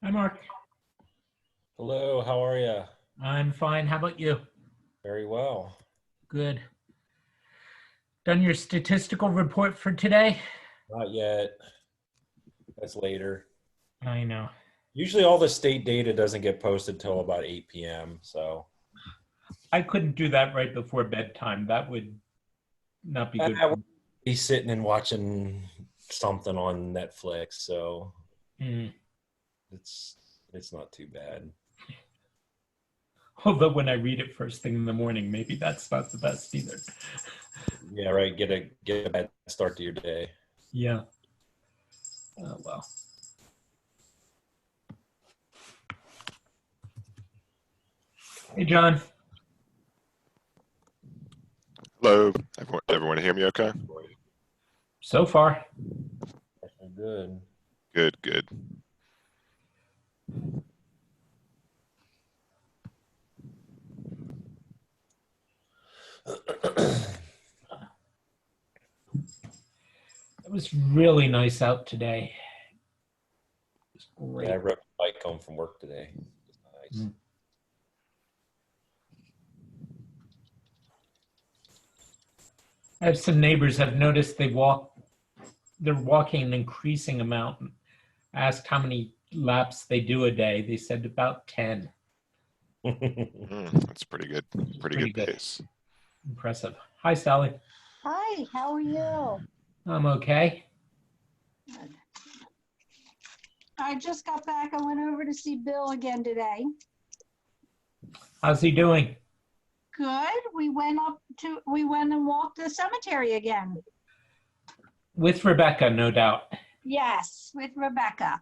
Hi, Mark. Hello, how are you? I'm fine. How about you? Very well. Good. Done your statistical report for today? Not yet. That's later. I know. Usually all the state data doesn't get posted till about 8 p.m. So I couldn't do that right before bedtime. That would not be good I for will be sitting and watching something on Netflix, so me. it's it's not too bad. Although when I read it first thing in the morning, maybe that's not the best either. Yeah, right. Get a bad start to your day. Yeah. Oh, well. Hey, John. Hello, everyone hear me okay? So far. Good. Good, good. It was really nice out today. It was Yeah, I great. rode a bike home from work today. It's nice. Mm. I have some neighbors I've noticed they're walking an increasing amount. Asked how many laps they do a day. They said about 10. That's pretty good. Pretty Pretty good good. pace. Impressive. Hi, Sally. Hi, how are you? I'm okay. Good. I just got back. I went over to see Bill again today. How's he doing? Good. We went and walked the cemetery again. With Rebecca, no doubt. Yes, with Rebecca.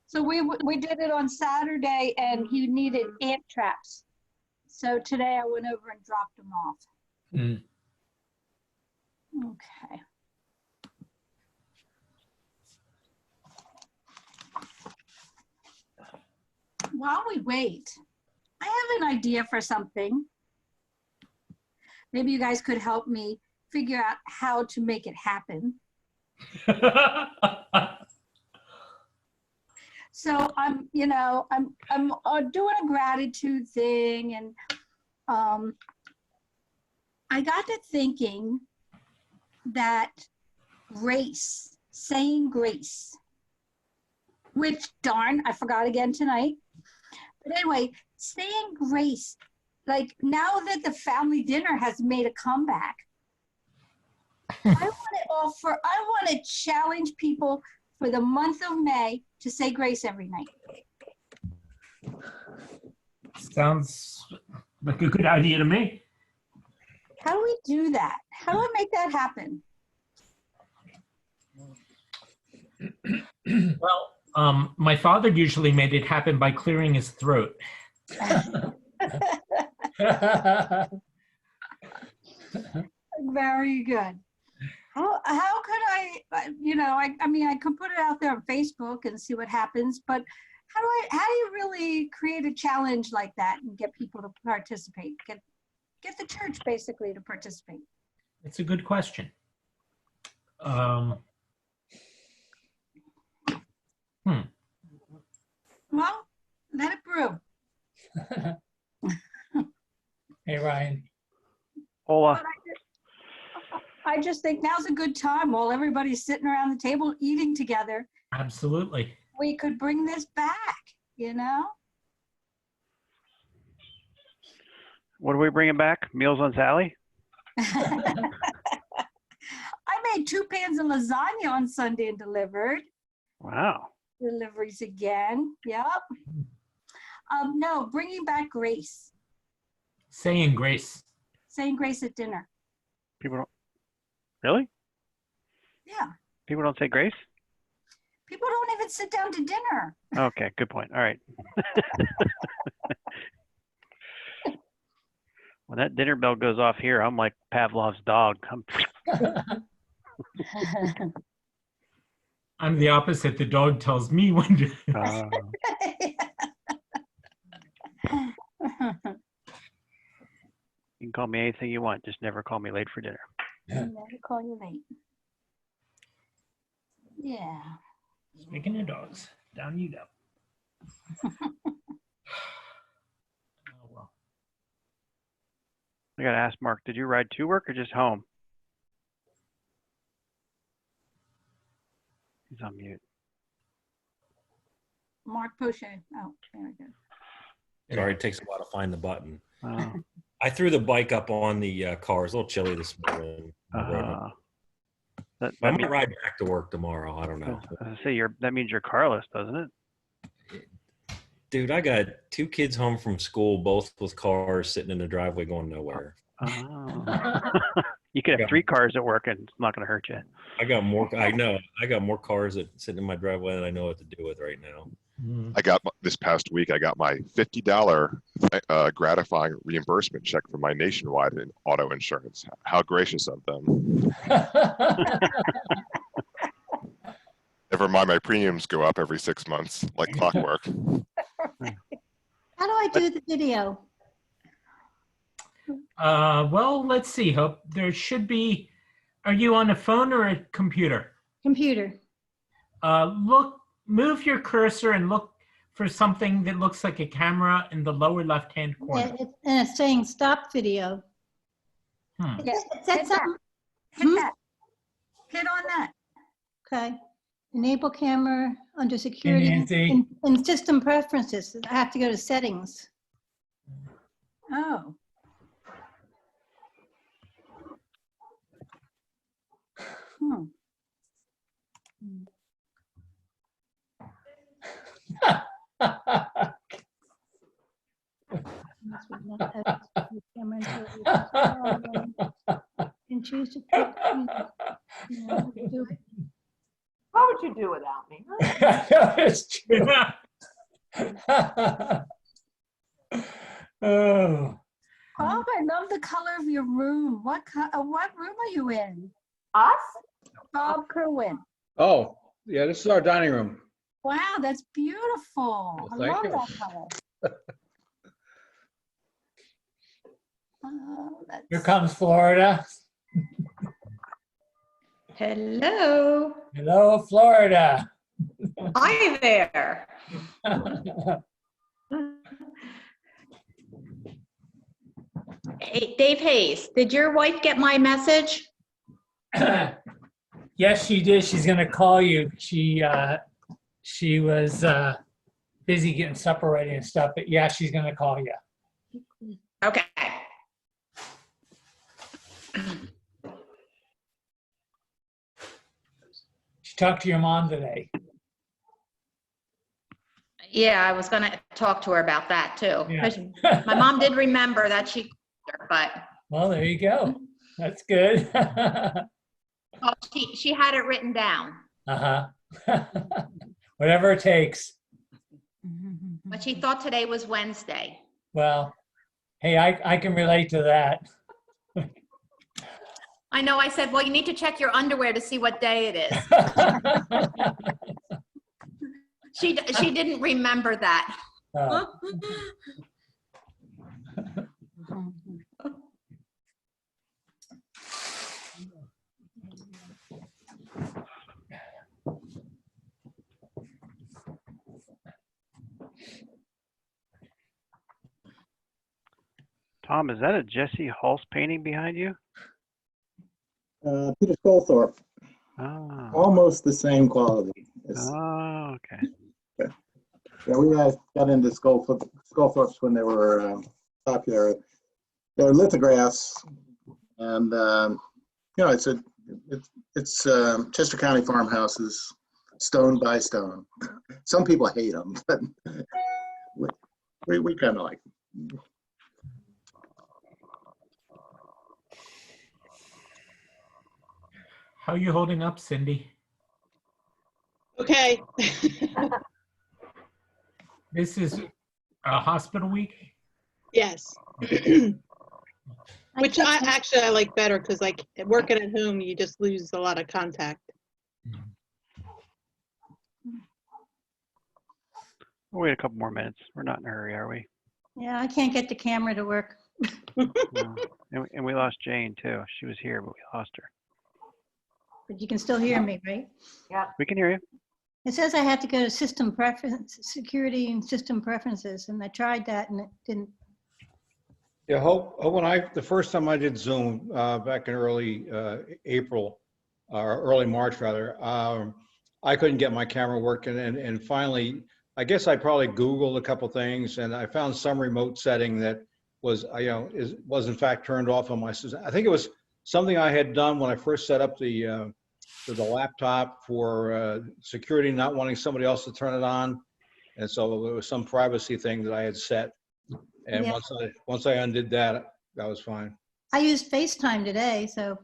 So we did it on Saturday and he needed ant traps. So today I went over and dropped them off. Mm. Okay. While we wait, I have an idea for something. Maybe you guys could help me figure out how to make it happen. So I'm doing a gratitude thing, and I got to thinking that saying grace, which darn, I forgot again tonight. But anyway, saying grace, like now that the family dinner has made a comeback, I want to challenge people for the month of May to say grace every night. Sounds like a good idea to me. How do we do that? How do I make that happen? Well, my father usually made it happen by clearing his throat. Very good. How could I could put it out there on Facebook and see what happens, but how do you really create a challenge like that and get people to participate? Get the church basically to participate. It's a good question. Well, let it brew. Hey, Ryan. Hola. I just think now's a good time while everybody's sitting around the table eating together. Absolutely. We could bring this back, you know? What are we bringing back? Meals on Sally? I made 2 pans of lasagna on Sunday and delivered. Wow. Deliveries again. Yep. No, bringing back grace. Saying grace. Saying grace at dinner. People don't. Really? Yeah. People don't say grace? People don't even sit down to dinner. Okay, good point. All right. When that dinner bell goes off here, I'm like Pavlov's dog. I'm the opposite. The dog tells me when to. You can call me anything you want. Just never call me late for dinner. Never call you late. Yeah. Speaking of dogs. Down you go. Oh, well. I gotta ask Mark, did you ride to work or just home? He's on mute. Mark Poche. Oh, there we go. Sorry, it takes a while to find the button. Oh, I threw the bike up on the car. It's a little chilly this morning. that I that might means, ride back to work tomorrow. I don't know. that means you're carless, doesn't it? Dude, I got 2 kids home from school, both with cars sitting in the driveway going nowhere. Oh. You could have 3 cars at work and it's not gonna hurt you. I got more cars that sitting in my driveway than I know what to do with right now. This past week, I got my $50 gratifying reimbursement check from my Nationwide auto insurance. How gracious of them. Never mind, my premiums go up every 6 months like clockwork. How do I do the video? Well, let's see, Hope. There should be, are you on a phone or a computer? Computer. Move your cursor and look for something that looks like a camera in the lower left-hand corner. And it's saying stop video. Yeah, It said hit something, Hit that. Hit on that. okay. Enable camera under security Nancy. in system preferences. I have to go to settings. Oh. Hmm. And choose to pick. What would you do without me? That's true. Oh. Bob, I love the color of your room. What room are you in? Us? Bob Kerwin. Oh, yeah, this is our dining room. Wow, that's beautiful. Well, I thank love you. that color. Oh, Here comes Florida. Hello. Hello, Florida. Hi there. Hey, Dave Hayes, did your wife get my message? Yes, she did. She's gonna call you. She was busy getting supper ready and stuff, but yeah, she's gonna call you. Okay. She talked to your mom today. Yeah, I was gonna talk to her about that too. Yeah. My mom did remember that she, but Well, there you go. That's good. oh, she had it written down, Uh-huh. Whatever it takes. but she thought today was Wednesday. Well, hey, I can relate to that. I know, I said, well, you need to check your underwear to see what day it is. She didn't remember that. Oh. Tom, is that a Jesse Hulse painting behind you? Peter Scolthorpe, Oh, almost the same quality. oh, okay. Yeah, we got into Sculthorpes when they were popular. They're lithographs, and it's Chester County farmhouses, stone by stone. Some people hate them, but we kind of like them. How are you holding up, Cindy? Okay. This is a hospital week? Yes. Which I like better because like working at home, you just lose a lot of contact. We'll wait a couple more minutes. We're not in a hurry, are we? Yeah, I can't get the camera to work. No. And we lost Jane too. She was here, but we lost her. But you can still hear me, right? We can hear you. It says I had to go to system preference, security and system preferences, and I tried that and it didn't. Yeah, the first time I did Zoom, back in early April, or early March rather, I couldn't get my camera working, and finally, I guess I probably Googled a couple things, and I found some remote setting that was, was in fact turned off on my system. I think it was something I had done when I first set up the laptop for security, not wanting somebody else to turn it on, and so it was some privacy thing that I had set. And Yeah. once I undid that, that was fine. I used FaceTime today, so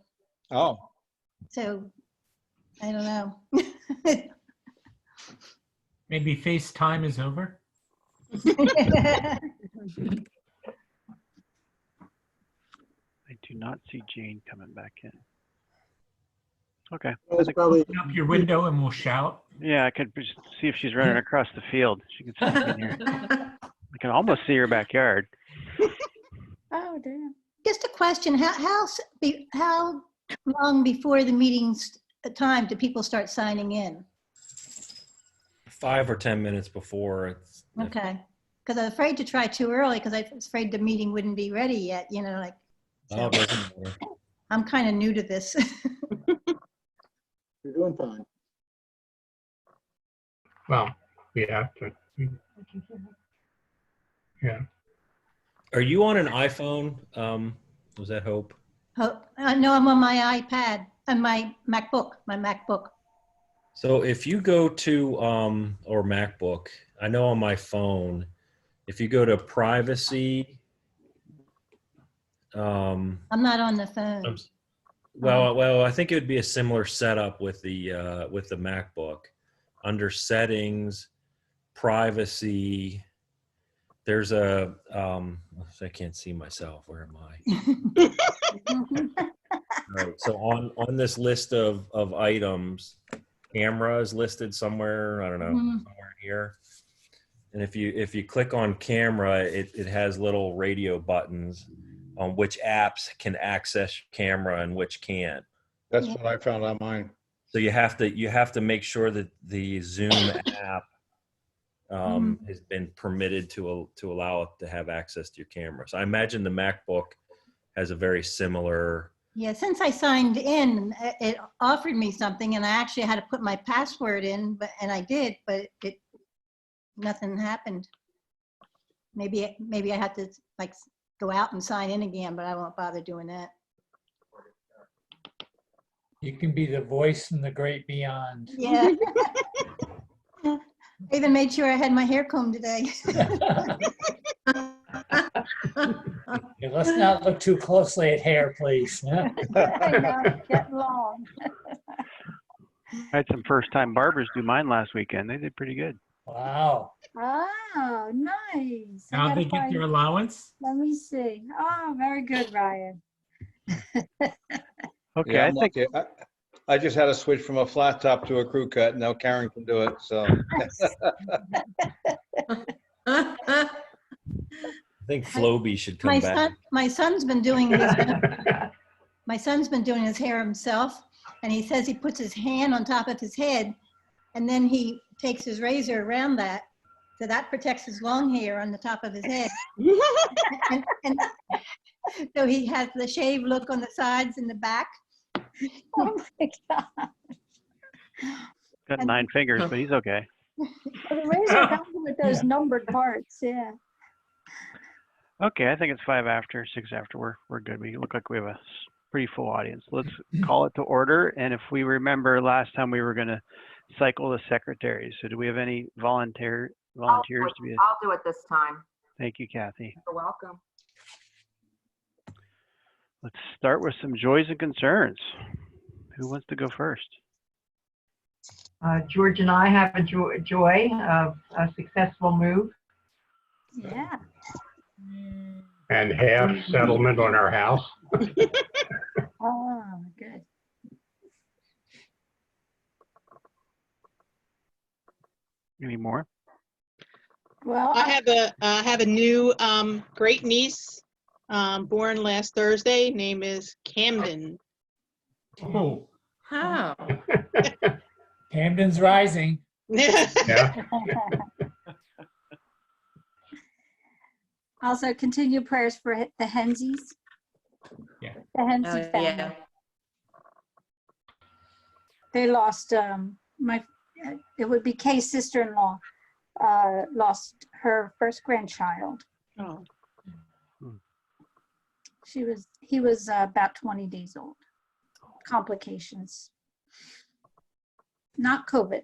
Oh, I don't know. Maybe FaceTime is over. I do not see Jane coming back in. Okay. It was probably, Open up your window and we'll shout. Yeah, I could just see if she's running across the field. She can sneak in here. I can almost see her backyard. Oh, damn. Just a question, how long before the meeting's time do people start signing in? 5 or 10 minutes before. It's, Okay, because I'm afraid to try too early because I was afraid the meeting wouldn't be ready yet, like. Oh, So it doesn't matter. I'm kind of new to this. you're doing fine. Well, we have to. Yeah. Are you on an iPhone? Was that Hope? No, I'm on my iPad and my MacBook. So if you go to, or MacBook, I know on my phone, if you go to privacy, I'm not on the phone. well, I think it would be a similar setup with the MacBook. Under settings, privacy, there's a, I can't see myself. Where am I? All right. So on this list of items, camera is listed somewhere. I don't know, somewhere here. And if you click on camera, it has little radio buttons on which apps can access camera and which can't. that's what I found on mine. So you have to make sure that the Zoom app has been permitted to allow it to have access to your camera. So I imagine the MacBook has a very similar. Yeah, since I signed in, it offered me something, and I actually had to put my password in, and I did, but nothing happened. Maybe I have to go out and sign in again, but I won't bother doing that. You can be the voice in the great beyond. Yeah. I even made sure I had my hair combed today. Okay, let's not look too closely at hair, please. I know, it's getting long. I had some first-time barbers do mine last weekend. They did pretty good. Wow. Oh, nice. I Now gotta they get find- their allowance. Let me see. Oh, very good, Ryan. Okay, Yeah, I I'm think lucky. I just had to switch from a flat top to a crew cut. Now Karen can do it. So I think Floby should come back. My son's been doing his hair himself, and he says he puts his hand on top of his head, and then he takes his razor around that, so that protects his long hair on the top of his head. and so he has the shaved look on the sides and the back. Oh my God. got 9 fingers, but he's okay. The razor comes with those numbered parts, yeah. Okay, I think it's 5 after, 6 after. We're good. We look like we have a pretty full audience. Let's call it to order. And if we remember last time, we were going to cycle the secretaries. So do we have any volunteers to be? I'll do it this time. Thank you, Kathy. You're welcome. Let's start with some joys and concerns. Who wants to go first? George and I have a joy of a successful move. Yeah. And half settlement on our house. Oh, good. Any more? Well, I have a new great niece born last Thursday. Name is Camden. Oh, How? Camden's rising. Yeah. Also, continue prayers for the Hensies. Yeah. The Hensie Oh, family. yeah. They lost it would be Kay's sister-in-law, lost her first grandchild. Oh. He was about 20 days old. Complications. Not COVID.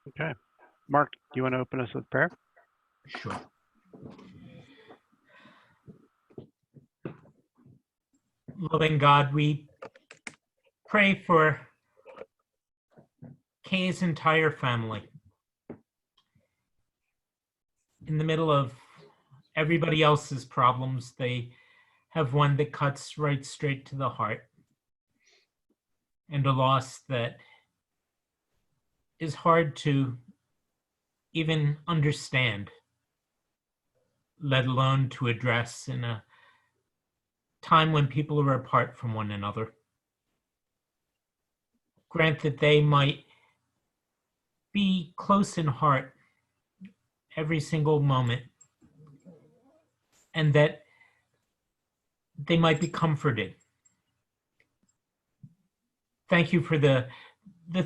Okay. Mark, do you want to open us with prayer? Sure. Loving God, we pray for Kay's entire family. In the middle of everybody else's problems, they have one that cuts right straight to the heart, and a loss that is hard to even understand, let alone to address in a time when people are apart from one another. Grant that they might be close in heart every single moment, and that they might be comforted. Thank you for the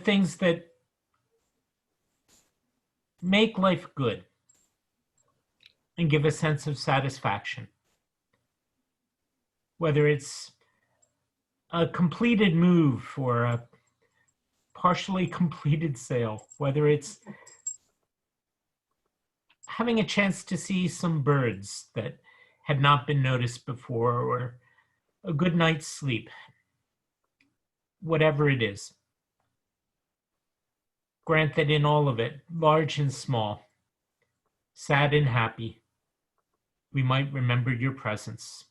things that make life good and give a sense of satisfaction. Whether it's a completed move or a partially completed sale, whether it's having a chance to see some birds that had not been noticed before, or a good night's sleep, whatever it is. Grant that in all of it, large and small, sad and happy, we might remember your presence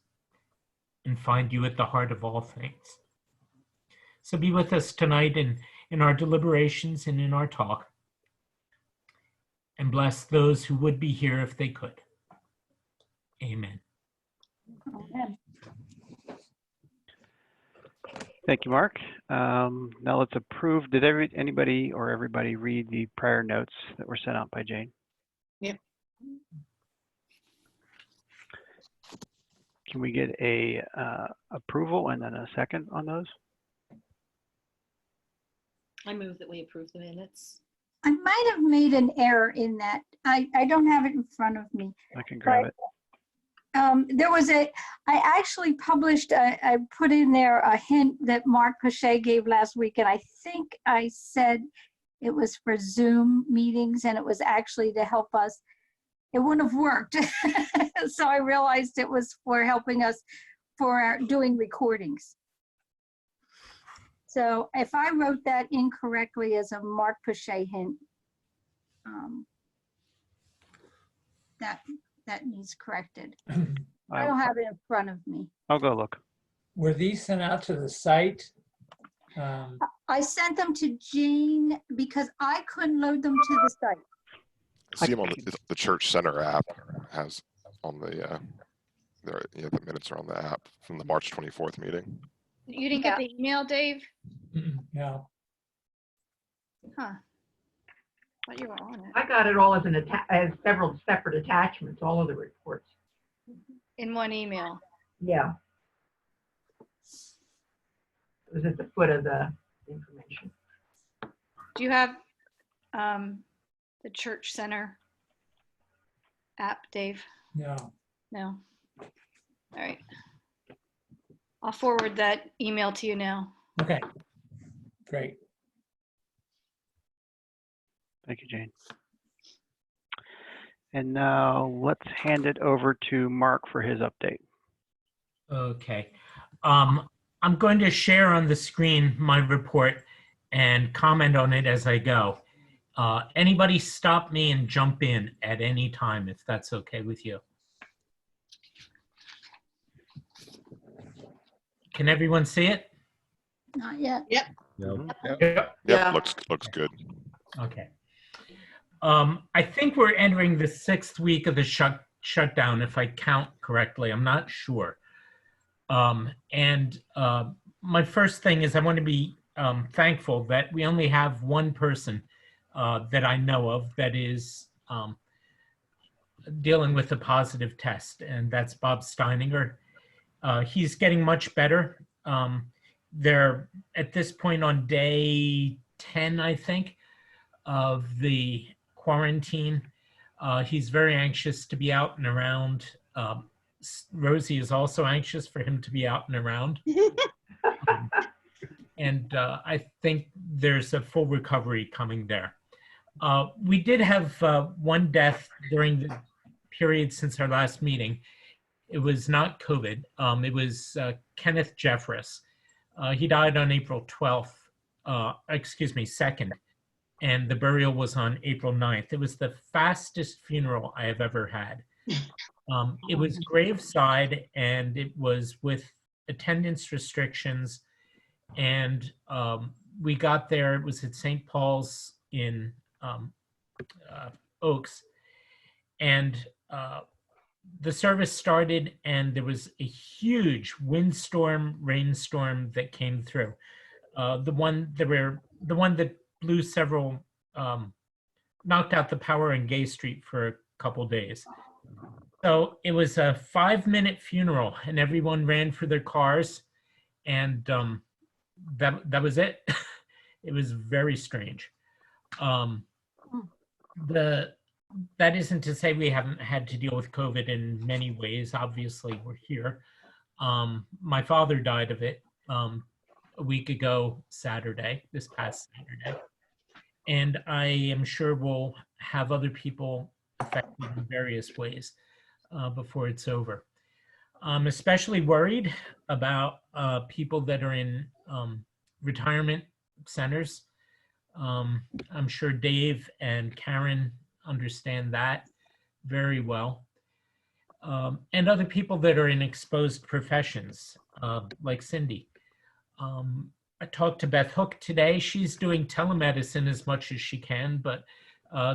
and find you at the heart of all things. So be with us tonight in our deliberations and in our talk, and bless those who would be here if they could. Amen. Amen. Thank you, Mark. Now let's approve. Did anybody or everybody read the prior notes that were sent out by Jane? Yep. Can we get a approval and then a second on those? I move that we approve the minutes. I might have made an error in that. I don't have it in front of me. I can grab it. There was I actually published, I put in there a hint that Mark Pache gave last week, and I think I said it was for Zoom meetings, and it was actually to help us. It wouldn't have worked. So I realized it was for helping us for doing recordings. So if I wrote that incorrectly as a Mark Pache hint, that needs corrected. I don't have it in front of me. I'll go look. Were these sent out to the site? I sent them to Jane because I couldn't load them to the site. See them on the Church Center app. Has on the the minutes are on the app from the March 24th meeting. You didn't get the email, Dave? No. Huh. Thought you were on it. I got it all as several separate attachments, all of the reports. In one email. Yeah. It was at the foot of the information. Do you have the Church Center app, Dave? No. No. All right. I'll forward that email to you now. Okay. Great. Thank you, Jane. And now let's hand it over to Mark for his update. Okay. I'm going to share on the screen my report and comment on it as I go. Anybody stop me and jump in at any time if that's okay with you. Can everyone see it? Not yet. Yep. Yep. Looks good. Okay. I think we're entering the 6th week of the shutdown, if I count correctly. I'm not sure. My first thing is I want to be thankful that we only have one person that I know of that is dealing with a positive test, and that's Bob Steininger. He's getting much better. They're at this point on day 10, I think, of the quarantine. He's very anxious to be out and around. Rosie is also anxious for him to be out and around. I think there's a full recovery coming there. We did have one death during the period since our last meeting. It was not COVID. It was Kenneth Jeffress. He died on April 12th, 2nd, and the burial was on April 9th. It was the fastest funeral I have ever had. It was graveside, and it was with attendance restrictions. And we got there, it was at St. Paul's in Oaks. And the service started, and there was a huge windstorm, rainstorm that came through. The one that blew several, knocked out the power in Gay Street for a couple days. So it was a 5-minute funeral, and everyone ran for their cars, and that was it. It was very strange. That isn't to say we haven't had to deal with COVID in many ways. Obviously, we're here. My father died of it a week ago, this past Saturday. And I am sure we'll have other people affected in various ways before it's over. I'm especially worried about people that are in retirement centers. I'm sure Dave and Karen understand that very well. And other people that are in exposed professions, like Cindy. I talked to Beth Hook today. She's doing telemedicine as much as she can, but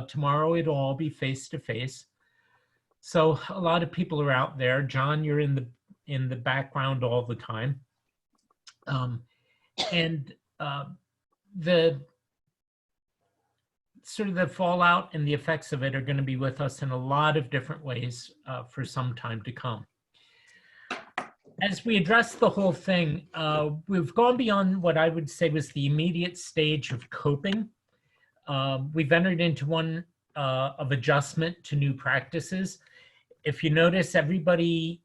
tomorrow it'll all be face-to-face. So a lot of people are out there. John, you're in the background all the time. The sort of the fallout and the effects of it are going to be with us in a lot of different ways for some time to come. As we address the whole thing, we've gone beyond what I would say was the immediate stage of coping. We've entered into one of adjustment to new practices. If you notice, everybody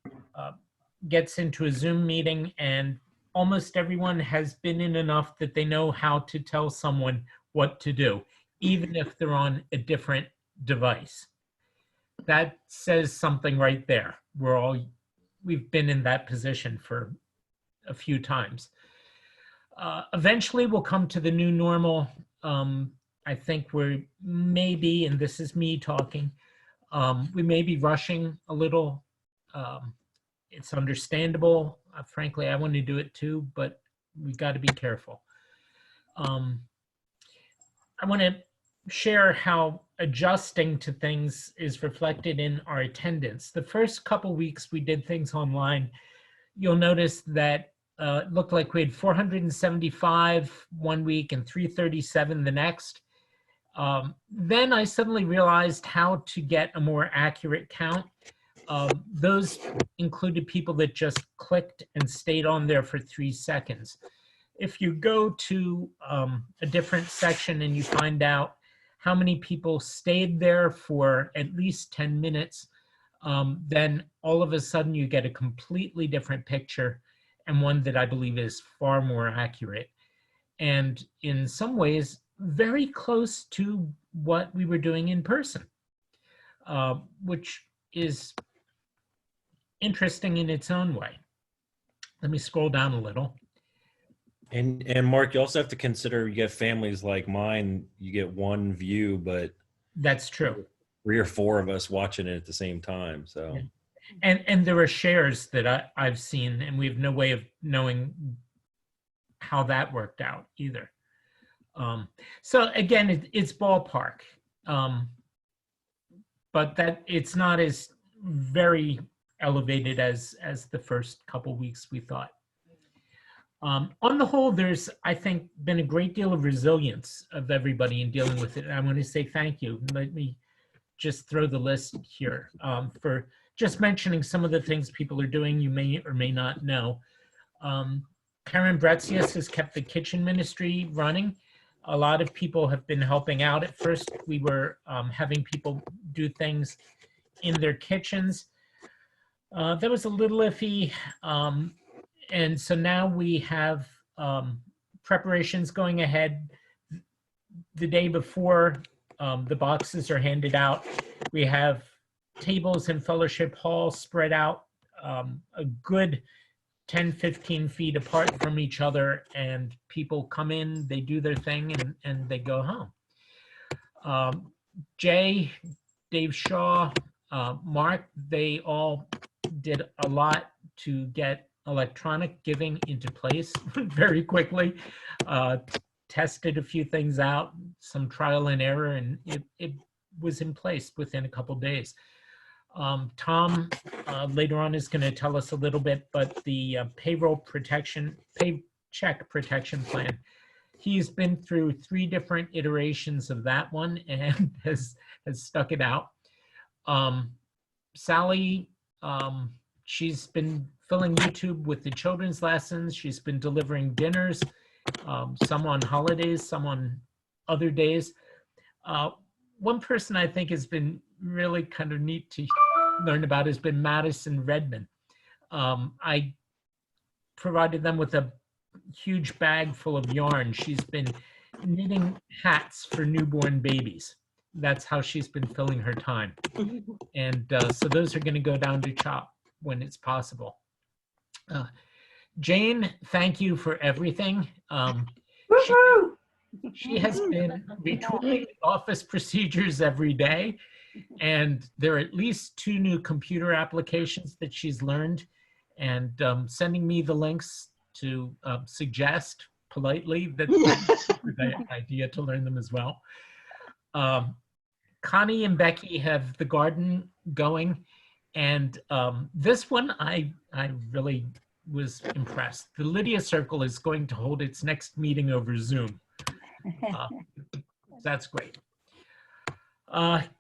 gets into a Zoom meeting, and almost everyone has been in enough that they know how to tell someone what to do, even if they're on a different device. That says something right there. We've been in that position for a few times. Eventually we'll come to the new normal. I think we're maybe, and this is me talking, we may be rushing a little. It's understandable. Frankly, I want to do it too, but we got to be careful. I want to share how adjusting to things is reflected in our attendance. The first couple weeks we did things online. You'll notice that it looked like we had 475 one week and 337 the next. Then I suddenly realized how to get a more accurate count. Those included people that just clicked and stayed on there for 3 seconds. If you go to a different section and you find out how many people stayed there for at least 10 minutes, then all of a sudden you get a completely different picture, and one that I believe is far more accurate. And in some ways, very close to what we were doing in person, which is interesting in its own way. Let me scroll down a little. And Mark, you also have to consider, you get families like mine, you get one view, but that's true. 3 or 4 of us watching it at the same time. So, and there are shares that I've seen, and we have no way of knowing how that worked out either. So again, it's ballpark, but that it's not as very elevated as the first couple weeks we thought. On the whole, there's, I think, been a great deal of resilience of everybody in dealing with it. And I want to say thank you. Let me just throw the list here for just mentioning some of the things people are doing you may or may not know. Karen Bretzius has kept the kitchen ministry running. A lot of people have been helping out. At first, we were having people do things in their kitchens. That was a little iffy. And so now we have preparations going ahead. The day before the boxes are handed out, we have tables in Fellowship Hall spread out a good 10, 15 feet apart from each other, and people come in, they do their thing, and they go home. Jay, Dave Shaw, Mark, they all did a lot to get electronic giving into place very quickly, tested a few things out, some trial and error, and it was in place within a couple days. Tom later on is going to tell us a little bit, but the paycheck protection plan, he's been through 3 different iterations of that one and has stuck it out. Sally, she's been filling YouTube with the children's lessons. She's been delivering dinners, some on holidays, some on other days. One person I think has been really kind of neat to learn about has been Madison Redman. I provided them with a huge bag full of yarn. She's been knitting hats for newborn babies. That's how she's been filling her time. And so those are going to go down to CHOP when it's possible. Jane, thank you for everything. She has been retooling office procedures every day, and there are at least 2 new computer applications that she's learned, and sending me the links to suggest politely that that's a good idea to learn them as well. Connie and Becky have the garden going, and this one I really was impressed. The Lydia Circle is going to hold its next meeting over Zoom. That's great.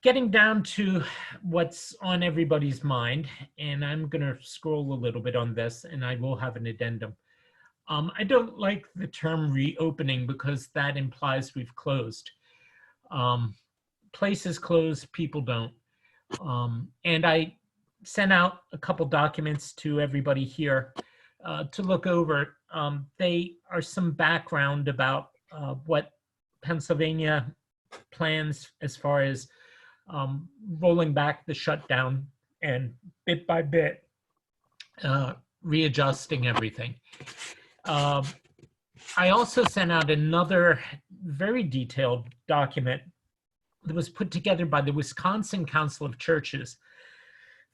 Getting down to what's on everybody's mind, and I'm going to scroll a little bit on this, and I will have an addendum. I don't like the term reopening because that implies we've closed. Places close, people don't. And I sent out a couple documents to everybody here to look over. They are some background about what Pennsylvania plans as far as rolling back the shutdown and bit by bit readjusting everything. I also sent out another very detailed document that was put together by the Wisconsin Council of Churches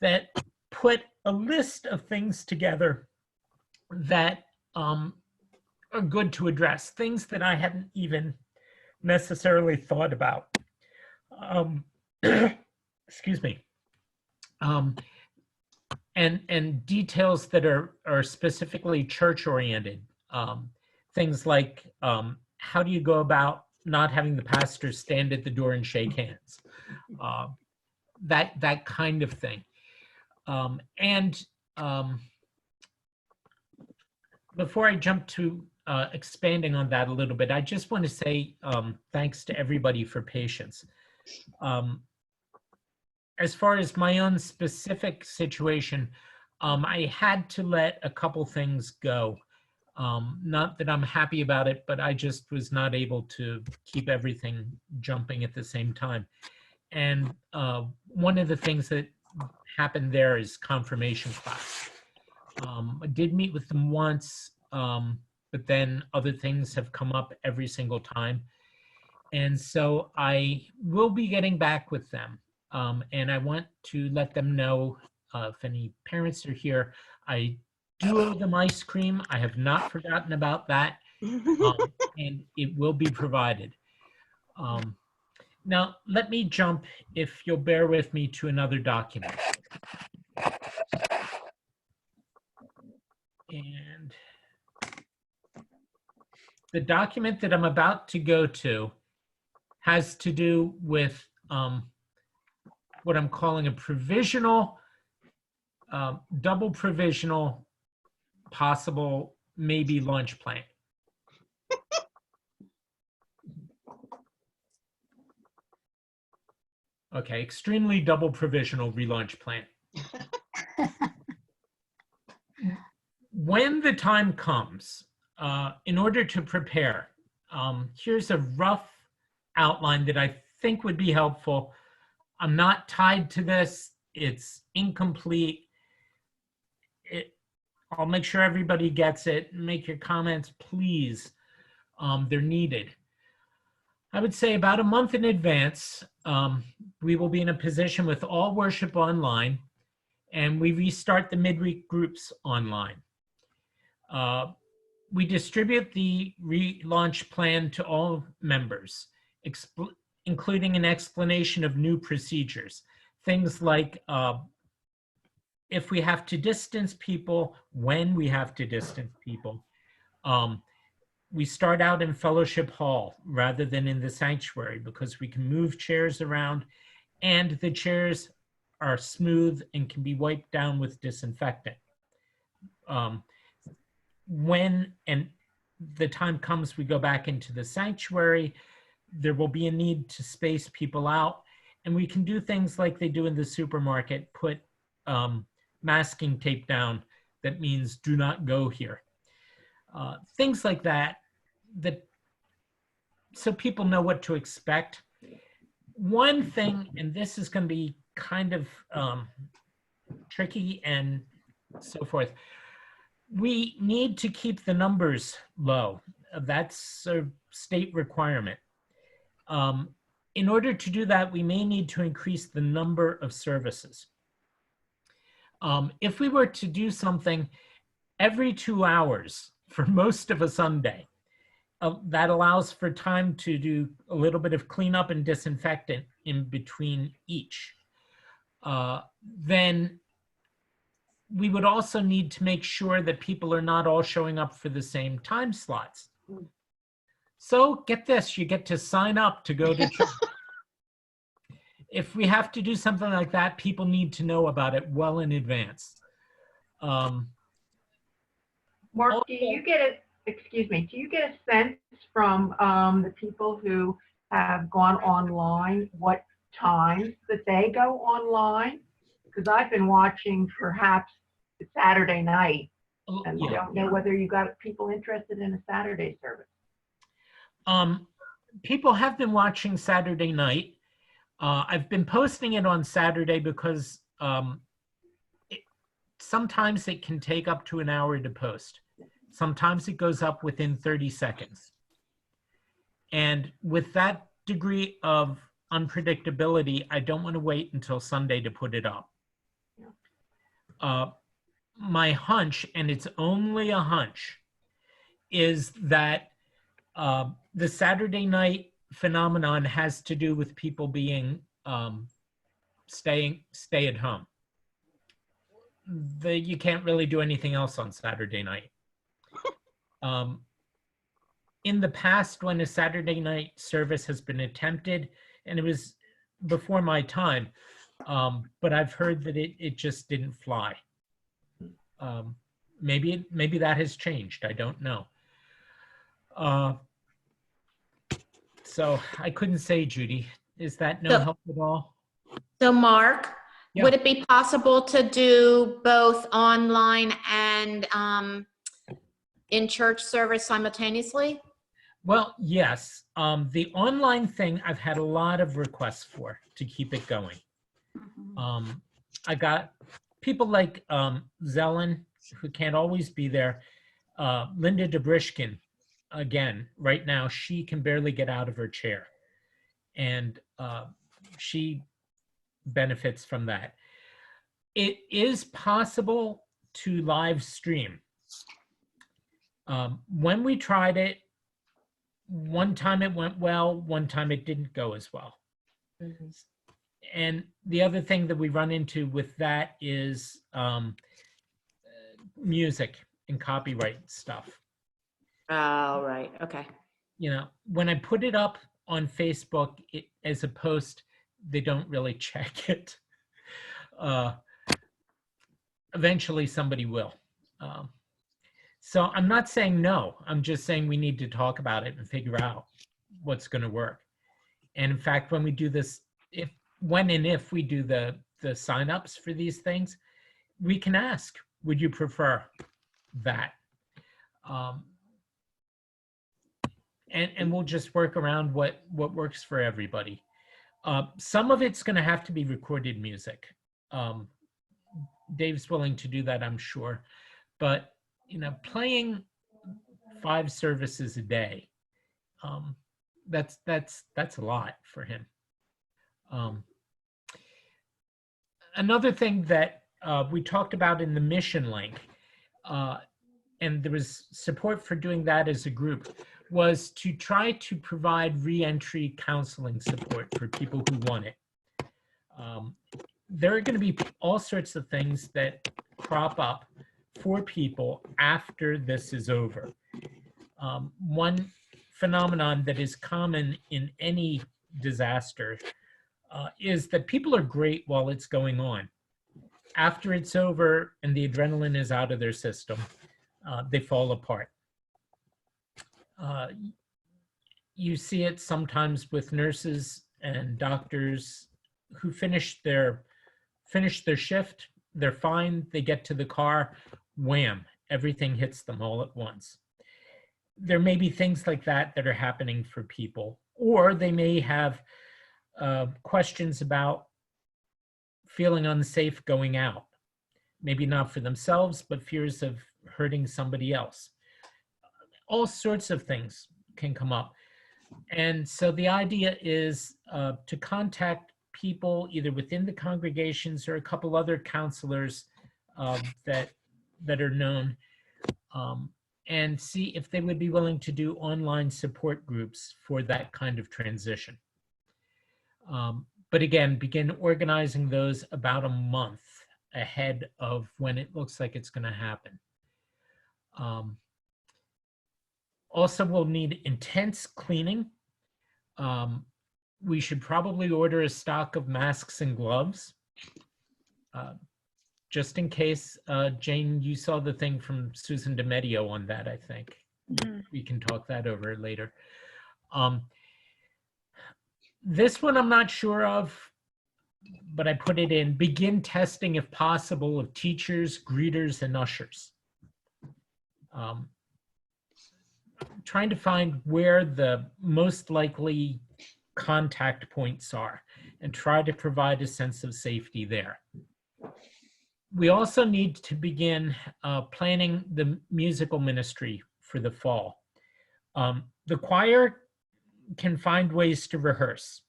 that put a list of things together that are good to address, things that I hadn't even necessarily thought about. Excuse me. And details that are specifically church-oriented. Things like how do you go about not having the pastor stand at the door and shake hands? That kind of thing. Before I jump to expanding on that a little bit, I just want to say thanks to everybody for patience. As far as my own specific situation, I had to let a couple things go. Not that I'm happy about it, but I just was not able to keep everything jumping at the same time. And one of the things that happened there is confirmation class. I did meet with them once, but then other things have come up every single time. And so I will be getting back with them. And I want to let them know, if any parents are here, I do owe them ice cream. I have not forgotten about that, and it will be provided. Now, let me jump, if you'll bear with me, to another document. The document that I'm about to go to has to do with what I'm calling a provisional, double provisional, possible maybe launch plan. Okay, extremely double provisional relaunch plan. When the time comes, in order to prepare, here's a rough outline that I think would be helpful. I'm not tied to this. It's incomplete. I'll make sure everybody gets it. Make your comments, please. They're needed. I would say about a month in advance, we will be in a position with all worship online, and we restart the midweek groups online. We distribute the relaunch plan to all members, including an explanation of new procedures. Things like if we have to distance people, when we have to distance people. We start out in fellowship hall rather than in the sanctuary because we can move chairs around and the chairs are smooth and can be wiped down with disinfectant. When the time comes we go back into the sanctuary, there will be a need to space people out, and we can do things like they do in the supermarket, put masking tape down that means do not go here. Things like that, so people know what to expect. One thing, and this is going to be kind of tricky and so forth, we need to keep the numbers low. That's a state requirement. In order to do that, we may need to increase the number of services. If we were to do something every 2 hours for most of a Sunday, that allows for time to do a little bit of cleanup and disinfectant in between each. Then we would also need to make sure that people are not all showing up for the same time slots. So get this, you get to sign up to go to church. If we have to do something like that, people need to know about it well in advance. Mark, do you get a sense from the people who have gone online what times that they go online? Because I've been watching perhaps the Saturday night, and I don't know whether you got people interested in a Saturday service. People have been watching Saturday night. I've been posting it on Saturday because sometimes it can take up to an hour to post. Sometimes it goes up within 30 seconds. And with that degree of unpredictability, I don't want to wait until Sunday to put it up. My hunch, and it's only a hunch, is that the Saturday night phenomenon has to do with people being stay at home. You can't really do anything else on Saturday night. In the past, when a Saturday night service has been attempted, and it was before my time, but I've heard that it just didn't fly. Maybe that has changed. I don't know. So I couldn't say, Judy. Is that no help at all? So Mark, Yeah. would it be possible to do both online and in-church service simultaneously? Well, yes. The online thing I've had a lot of requests for to keep it going. I got people like Zelen, who can't always be there. Linda Dobrishkin, again, right now, she can barely get out of her chair. And she benefits from that. It is possible to live stream. When we tried it, one time it went well, one time it didn't go as well. And the other thing that we run into with that is music and copyright stuff. Oh, right. Okay. You know, when I put it up on Facebook as a post, they don't really check it. Eventually somebody will. So I'm not saying no. I'm just saying we need to talk about it and figure out what's going to work. And in fact, when we do this, when and if we do the signups for these things, we can ask, would you prefer that? And we'll just work around what works for everybody. Some of it's going to have to be recorded music. Dave's willing to do that, I'm sure. But, you know, playing 5 services a day, that's a lot for him. Another thing that we talked about in the mission link, and there was support for doing that as a group, was to try to provide re-entry counseling support for people who want it. There are going to be all sorts of things that crop up for people after this is over. One phenomenon that is common in any disaster is that people are great while it's going on. After it's over and the adrenaline is out of their system, they fall apart. You see it sometimes with nurses and doctors who finish their shift, they're fine, they get to the car, wham, everything hits them all at once. There may be things like that that are happening for people, or they may have questions about feeling unsafe going out. Maybe not for themselves, but fears of hurting somebody else. All sorts of things can come up. And so the idea is to contact people either within the congregations or a couple other counselors that are known, and see if they would be willing to do online support groups for that kind of transition. But again, begin organizing those about a month ahead of when it looks like it's going to happen. Also, we'll need intense cleaning. We should probably order a stock of masks and gloves. Just in case, Jane, you saw the thing from Susan DeMedio on that, I think. Mm-hmm. We can talk that over later. This one I'm not sure of, but I put it in. Begin testing, if possible, of teachers, greeters, and ushers. Trying to find where the most likely contact points are and try to provide a sense of safety there. We also need to begin planning the musical ministry for the fall. The choir can find ways to rehearse.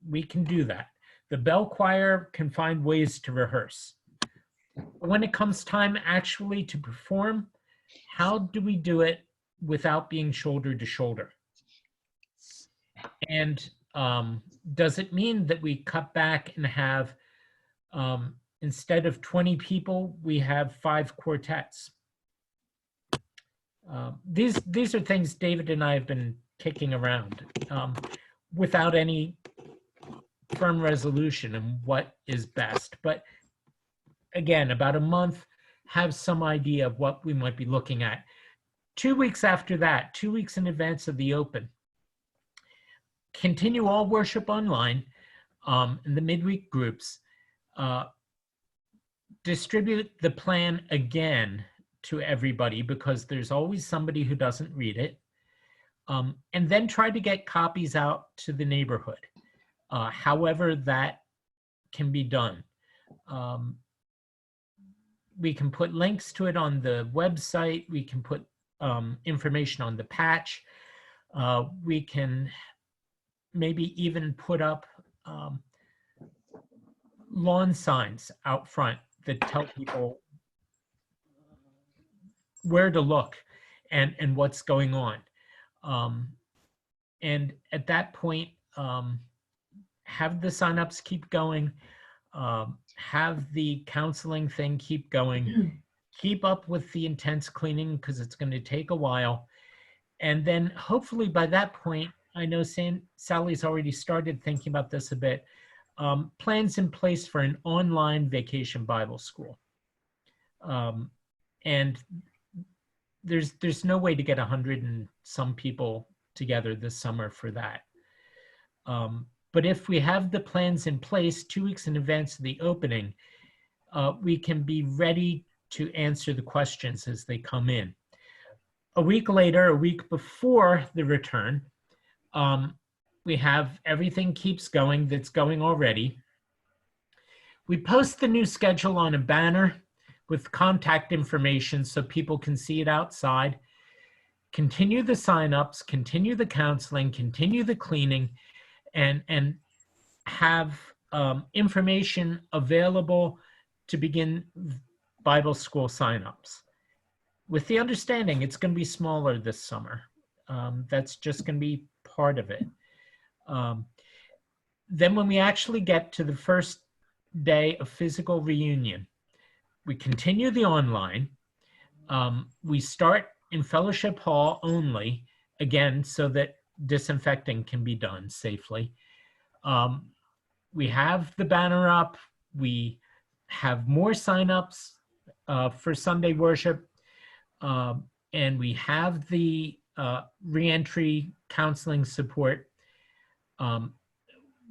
We can do that. The bell choir can find ways to rehearse. When it comes time actually to perform, how do we do it without being shoulder to shoulder? And does it mean that we cut back and have, instead of 20 people, we have 5 quartets? These are things David and I have been kicking around without any firm resolution on what is best. But again, about a month, have some idea of what we might be looking at. 2 weeks after that, 2 weeks in advance of the open, continue all worship online in the midweek groups. Distribute the plan again to everybody because there's always somebody who doesn't read it. And then try to get copies out to the neighborhood, however that can be done. We can put links to it on the website. We can put information on the patch. We can maybe even put up lawn signs out front that tell people where to look and what's going on. And at that point, have the signups keep going, have the counseling thing keep going, keep up with the intense cleaning because it's going to take a while, And then hopefully by that point, I know Sally's already started thinking about this a bit, plans in place for an online vacation Bible school. And there's no way to get 100 and some people together this summer for that. But if we have the plans in place 2 weeks in advance of the opening, we can be ready to answer the questions as they come in. A week later, a week before the return, we have everything keeps going that's going already. We post the new schedule on a banner with contact information so people can see it outside. Continue the signups, continue the counseling, continue the cleaning, and have information available to begin Bible school signups. With the understanding it's going to be smaller this summer. That's just going to be part of it. Then when we actually get to the first day of physical reunion, we continue the online. We start in fellowship hall only, again, so that disinfecting can be done safely. We have the banner up. We have more signups for Sunday worship. And we have the reentry counseling support.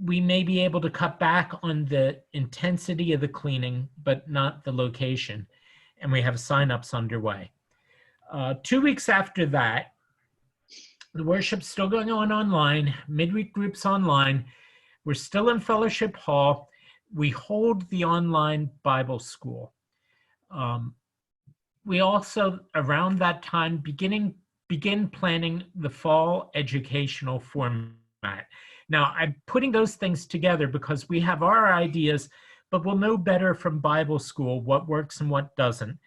We may be able to cut back on the intensity of the cleaning, but not the location. And we have signups underway. 2 weeks after that, the worship's still going on online, midweek groups online. We're still in fellowship hall. We hold the online Bible school. We also, around that time, begin planning the fall educational format. Now, I'm putting those things together because we have our ideas, but we'll know better from Bible school what works and what doesn't.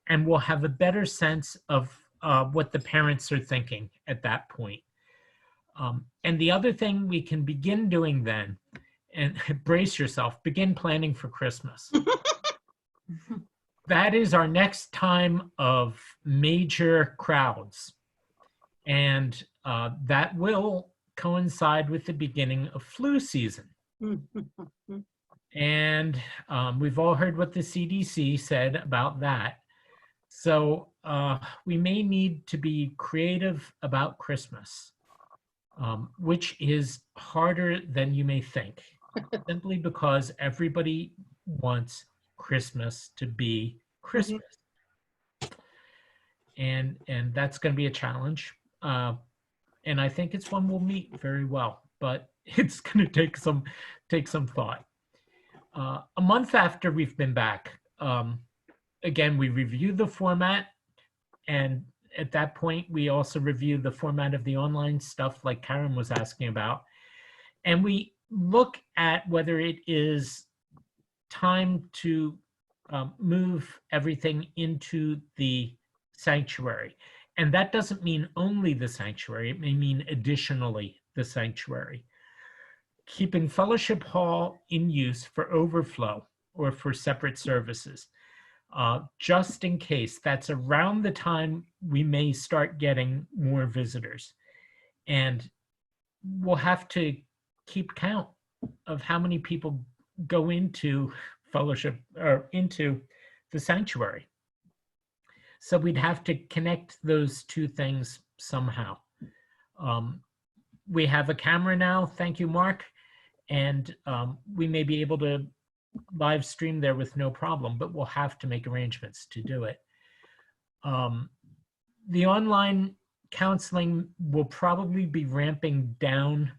And we'll have a better sense of what the parents are thinking at that point. And the other thing we can begin doing then, and brace yourself, begin planning for Christmas. That is our next time of major crowds. And that will coincide with the beginning of flu season. And we've all heard what the CDC said about that. So we may need to be creative about Christmas, which is harder than you may think, simply because everybody wants Christmas to be Christmas. And that's going to be a challenge. And I think it's one we'll meet very well, but it's going to take some thought. A month after we've been back, again, we review the format, and at that point, we also review the format of the online stuff like Karen was asking about, and we look at whether it is time to move everything into the sanctuary. And that doesn't mean only the sanctuary, it may mean additionally the sanctuary. Keeping fellowship hall in use for overflow or for separate services, just in case. That's around the time we may start getting more visitors. And we'll have to keep count of how many people go into fellowship or into the sanctuary. So we'd have to connect those two things somehow. We have a camera now, thank you, Mark, and we may be able to live stream there with no problem, but we'll have to make arrangements to do it. The online counseling will probably be ramping down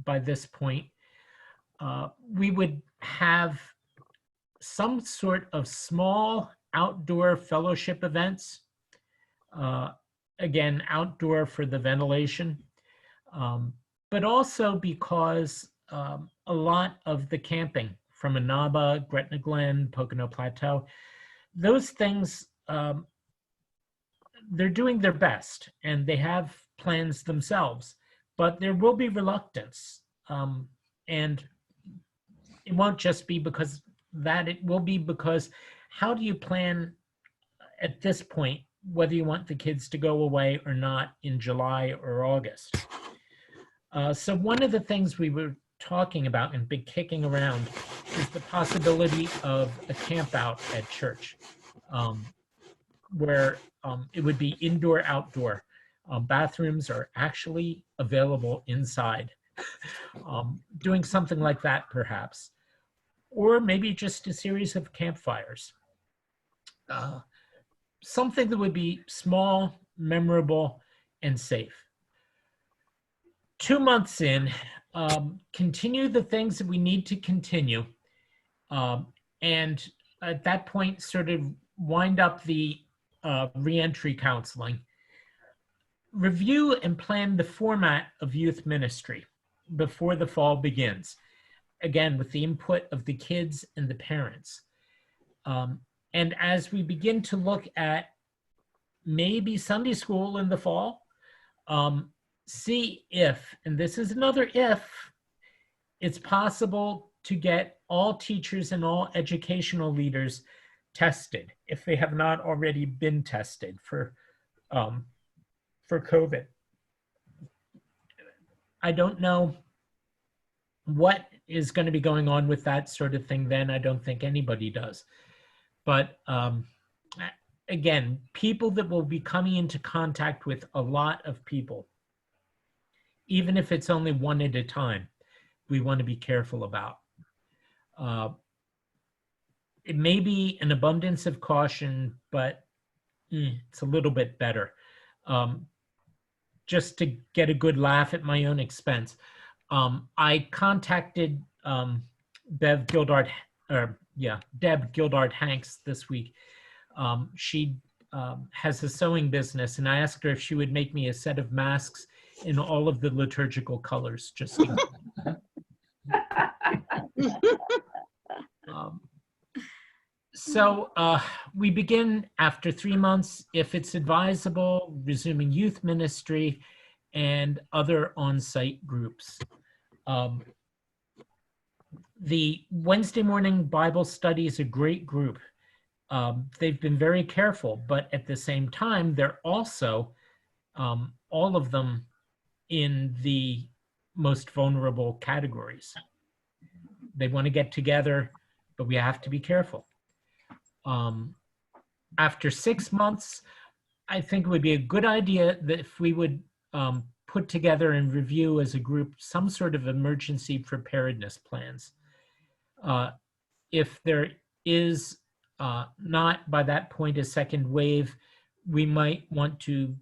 by this point. We would have some sort of small outdoor fellowship events. Again, outdoor for the ventilation, but also because a lot of the camping from Anaba, Gretna Glen, Pocono Plateau, those things, they're doing their best and they have plans themselves, but there will be reluctance. And it won't just be because that, it will be because how do you plan at this point whether you want the kids to go away or not in July or August. So one of the things we were talking about and been kicking around is the possibility of a camp out at church, where it would be indoor, outdoor. Bathrooms are actually available inside. Doing something like that, perhaps. Or maybe just a series of campfires. Something that would be small, memorable, and safe. 2 months in, continue the things that we need to continue. And at that point, sort of wind up the reentry counseling. Review and plan the format of youth ministry before the fall begins. Again, with the input of the kids and the parents. And as we begin to look at maybe Sunday school in the fall, see if, and this is another if, it's possible to get all teachers and all educational leaders tested if they have not already been tested for COVID. I don't know what is going to be going on with that sort of thing then. I don't think anybody does. But again, people that will be coming into contact with a lot of people, even if it's only one at a time, we want to be careful about. It may be an abundance of caution, but it's a little bit better. Just to get a good laugh at my own expense. I contacted Deb Gildart Hanks this week. She has a sewing business, and I asked her if she would make me a set of masks in all of the liturgical colors. Just so we begin after 3 months, if it's advisable, resuming youth ministry and other on-site groups. The Wednesday morning Bible study is a great group. They've been very careful, but at the same time, they're also, all of them, in the most vulnerable categories. They want to get together, but we have to be careful. After 6 months, I think it would be a good idea that if we would put together and review as a group some sort of emergency preparedness plans. If there is not by that point a second wave, we might want to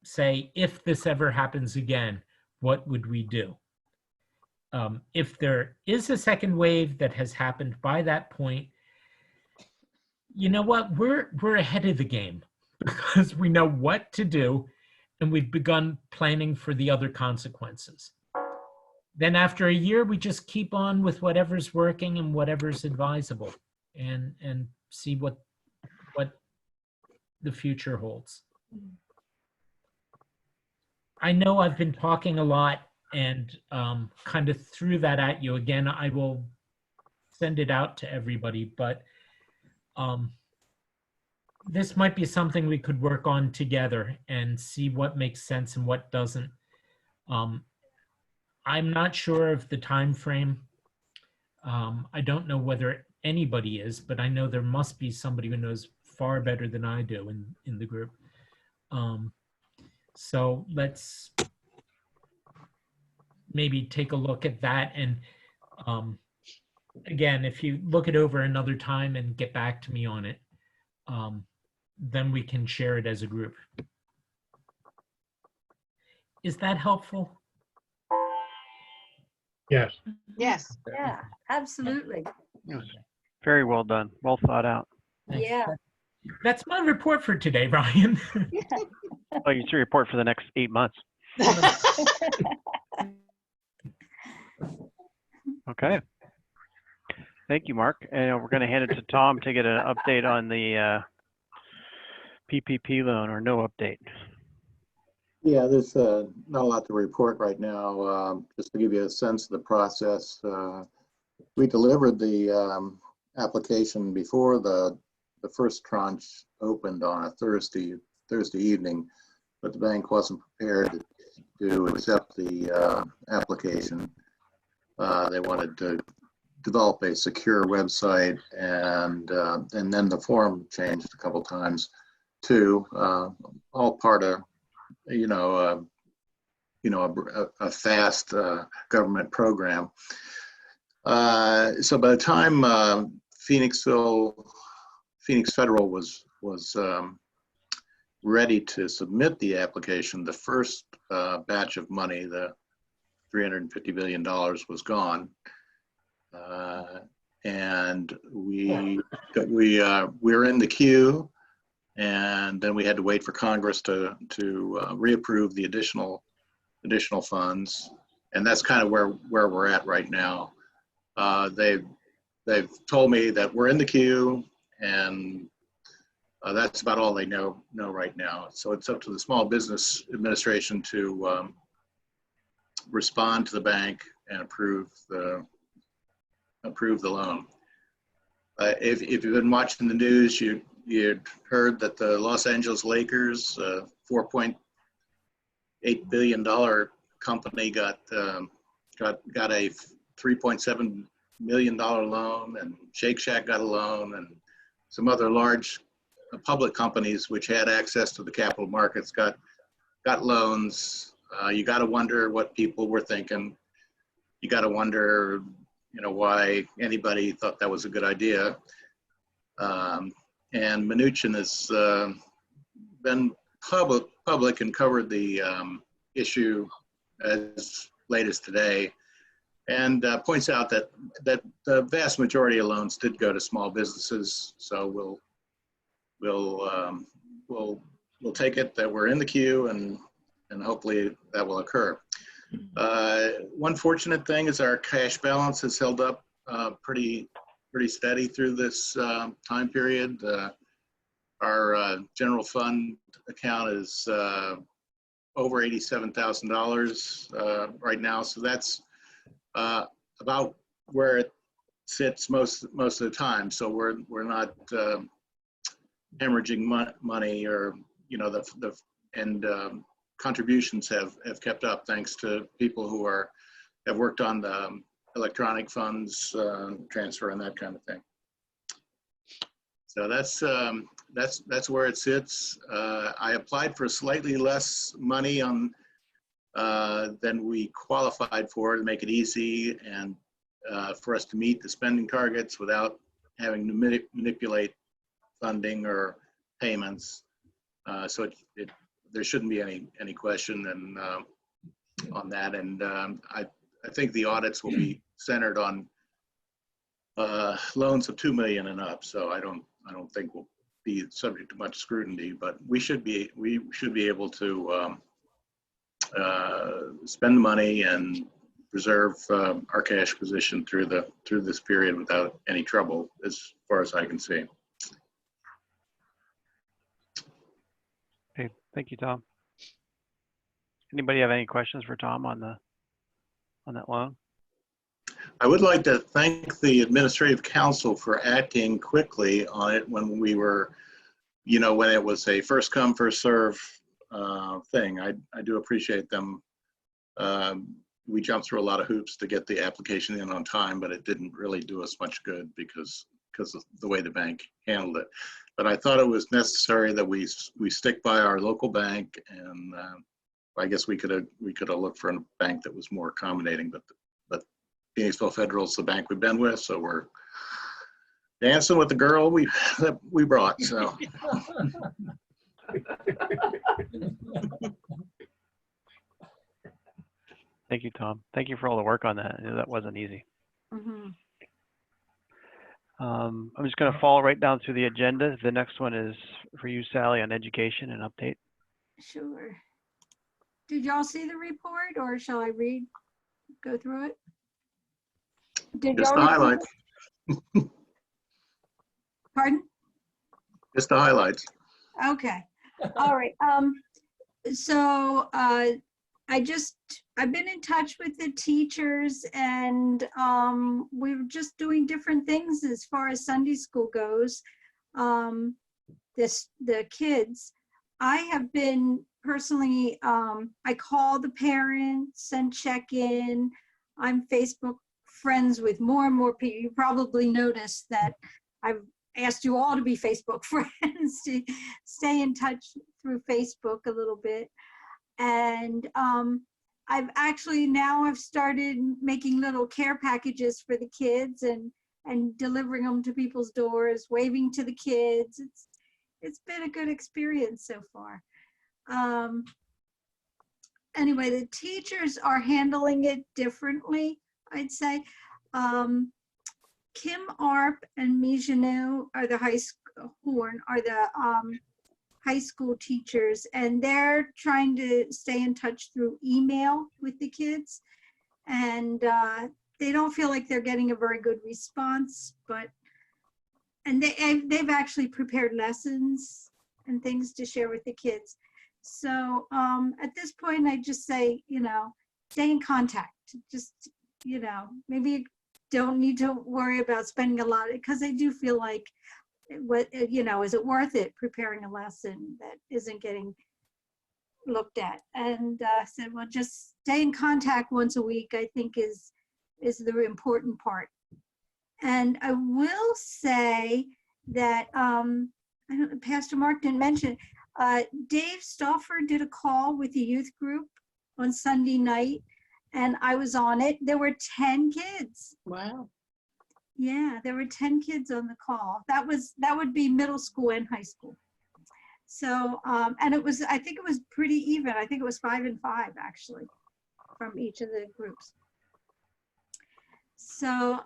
say, if this ever happens again, what would we do? If there is a second wave that has happened by that point, you know what? We're ahead of the game because we know what to do and we've begun planning for the other consequences. Then after a year, we just keep on with whatever's working and whatever's advisable and see what the future holds. I know I've been talking a lot and kind of threw that at you. Again, I will send it out to everybody, but this might be something we could work on together and see what makes sense and what doesn't. I'm not sure of the time frame. I don't know whether anybody is, but I know there must be somebody who knows far better than I do in the group. So let's maybe take a look at that. And again, if you look it over another time and get back to me on it, then we can share it as a group. Is that helpful? Yes. Yes. Yeah, absolutely. Very well done. Well thought out. Yeah. That's my report for today, Ryan. Well, you should report for the next 8 months. Okay. Thank you, Mark. And we're going to hand it to Tom to get an update on the PPP loan, or no update. Yeah, there's not a lot to report right now. Just to give you a sense of the process, we delivered the application before the the first tranche opened on a Thursday evening, but the bank wasn't prepared to accept the application. They wanted to develop a secure website, and then the form changed a couple times too. All part of a fast government program. So by the time Phoenix Federal was ready to submit the application, the first batch of money, the $350 billion, was gone, and we were in the queue, and then we had to wait for Congress to reapprove the additional funds, and that's kind of where we're at right now. They've told me that we're in the queue, and that's about all they know right now. So it's up to the Small Business Administration to respond to the bank and approve the loan. If you've been watching the news, you'd heard that the Los Angeles Lakers, $4.8 billion company, got a $3.7 million loan, and Shake Shack got a loan, and some other large public companies which had access to the capital markets got loans. You got to wonder what people were thinking. You got to wonder, why anybody thought that was a good idea. And Mnuchin has been public and covered the issue as late as today, and points out that the vast majority of loans did go to small businesses. So we'll take it that we're in the queue, and hopefully that will occur. One fortunate thing is our cash balance has held up pretty steady through this time period. Our general fund account is over $87,000 right now, so that's about where it sits most of the time. So we're not hemorrhaging money, or contributions have kept up thanks to people who have worked on the electronic funds transfer and that kind of thing. So that's where it sits. I applied for slightly less money than we qualified for, to make it easy and for us to meet the spending targets without having to manipulate funding or payments. So there shouldn't be any question on that. And I think the audits will be centered on loans of $2 million and up. So I don't think we'll be subject to much scrutiny, but we should be able to spend the money and preserve our cash position through this period without any trouble, as far as I can see. Okay, thank you, Tom. Anybody have any questions for Tom on that loan? I would like to thank the administrative council for acting quickly on it when we were, when it was a first come, first serve thing. I do appreciate them. We jumped through a lot of hoops to get the application in on time, but it didn't really do us much good because of the way the bank handled it. But I thought it was necessary that we stick by our local bank, and I guess we could have looked for a bank that was more accommodating, but Phoenixville Federal is the bank we've been with, so we're dancing with the girl we brought. So. Thank you, Tom. Thank you for all the work on that. That wasn't easy. Mm-hmm. I'm just going to follow right down through the agenda. The next one is for you, Sally, on education and update. Sure. Did y'all see the report, or shall I go through it? Just the highlights. Pardon? Just the highlights. Okay. All right. So I've been in touch with the teachers, and we're just doing different things as far as Sunday school goes. the kids, I have been personally, I call the parents and check in. I'm Facebook friends with more and more people. You probably noticed that I've asked you all to be Facebook friends, to stay in touch through Facebook a little bit. And I've actually now I've started making little care packages for the kids and delivering them to people's doors, waving to the kids. It's been a good experience so far. Anyway, the teachers are handling it differently, I'd say. Kim Arp and Mijanu are the high school teachers, and they're trying to stay in touch through email with the kids. And they don't feel like they're getting a very good response, and they've actually prepared lessons and things to share with the kids. So at this point, I just say, stay in contact. Just, maybe you don't need to worry about spending a lot, because I do feel like, is it worth it preparing a lesson that isn't getting looked at? And I said, well, just stay in contact once a week, I think is the important part. And I will say that, Pastor Mark didn't mention, Dave Stauffer did a call with the youth group on Sunday night, and I was on it. There were 10 kids. Wow. Yeah, there were 10 kids on the call. That would be middle school and high school. So, and I think it was pretty even. I think it was 5 and 5 actually from each of the groups. So,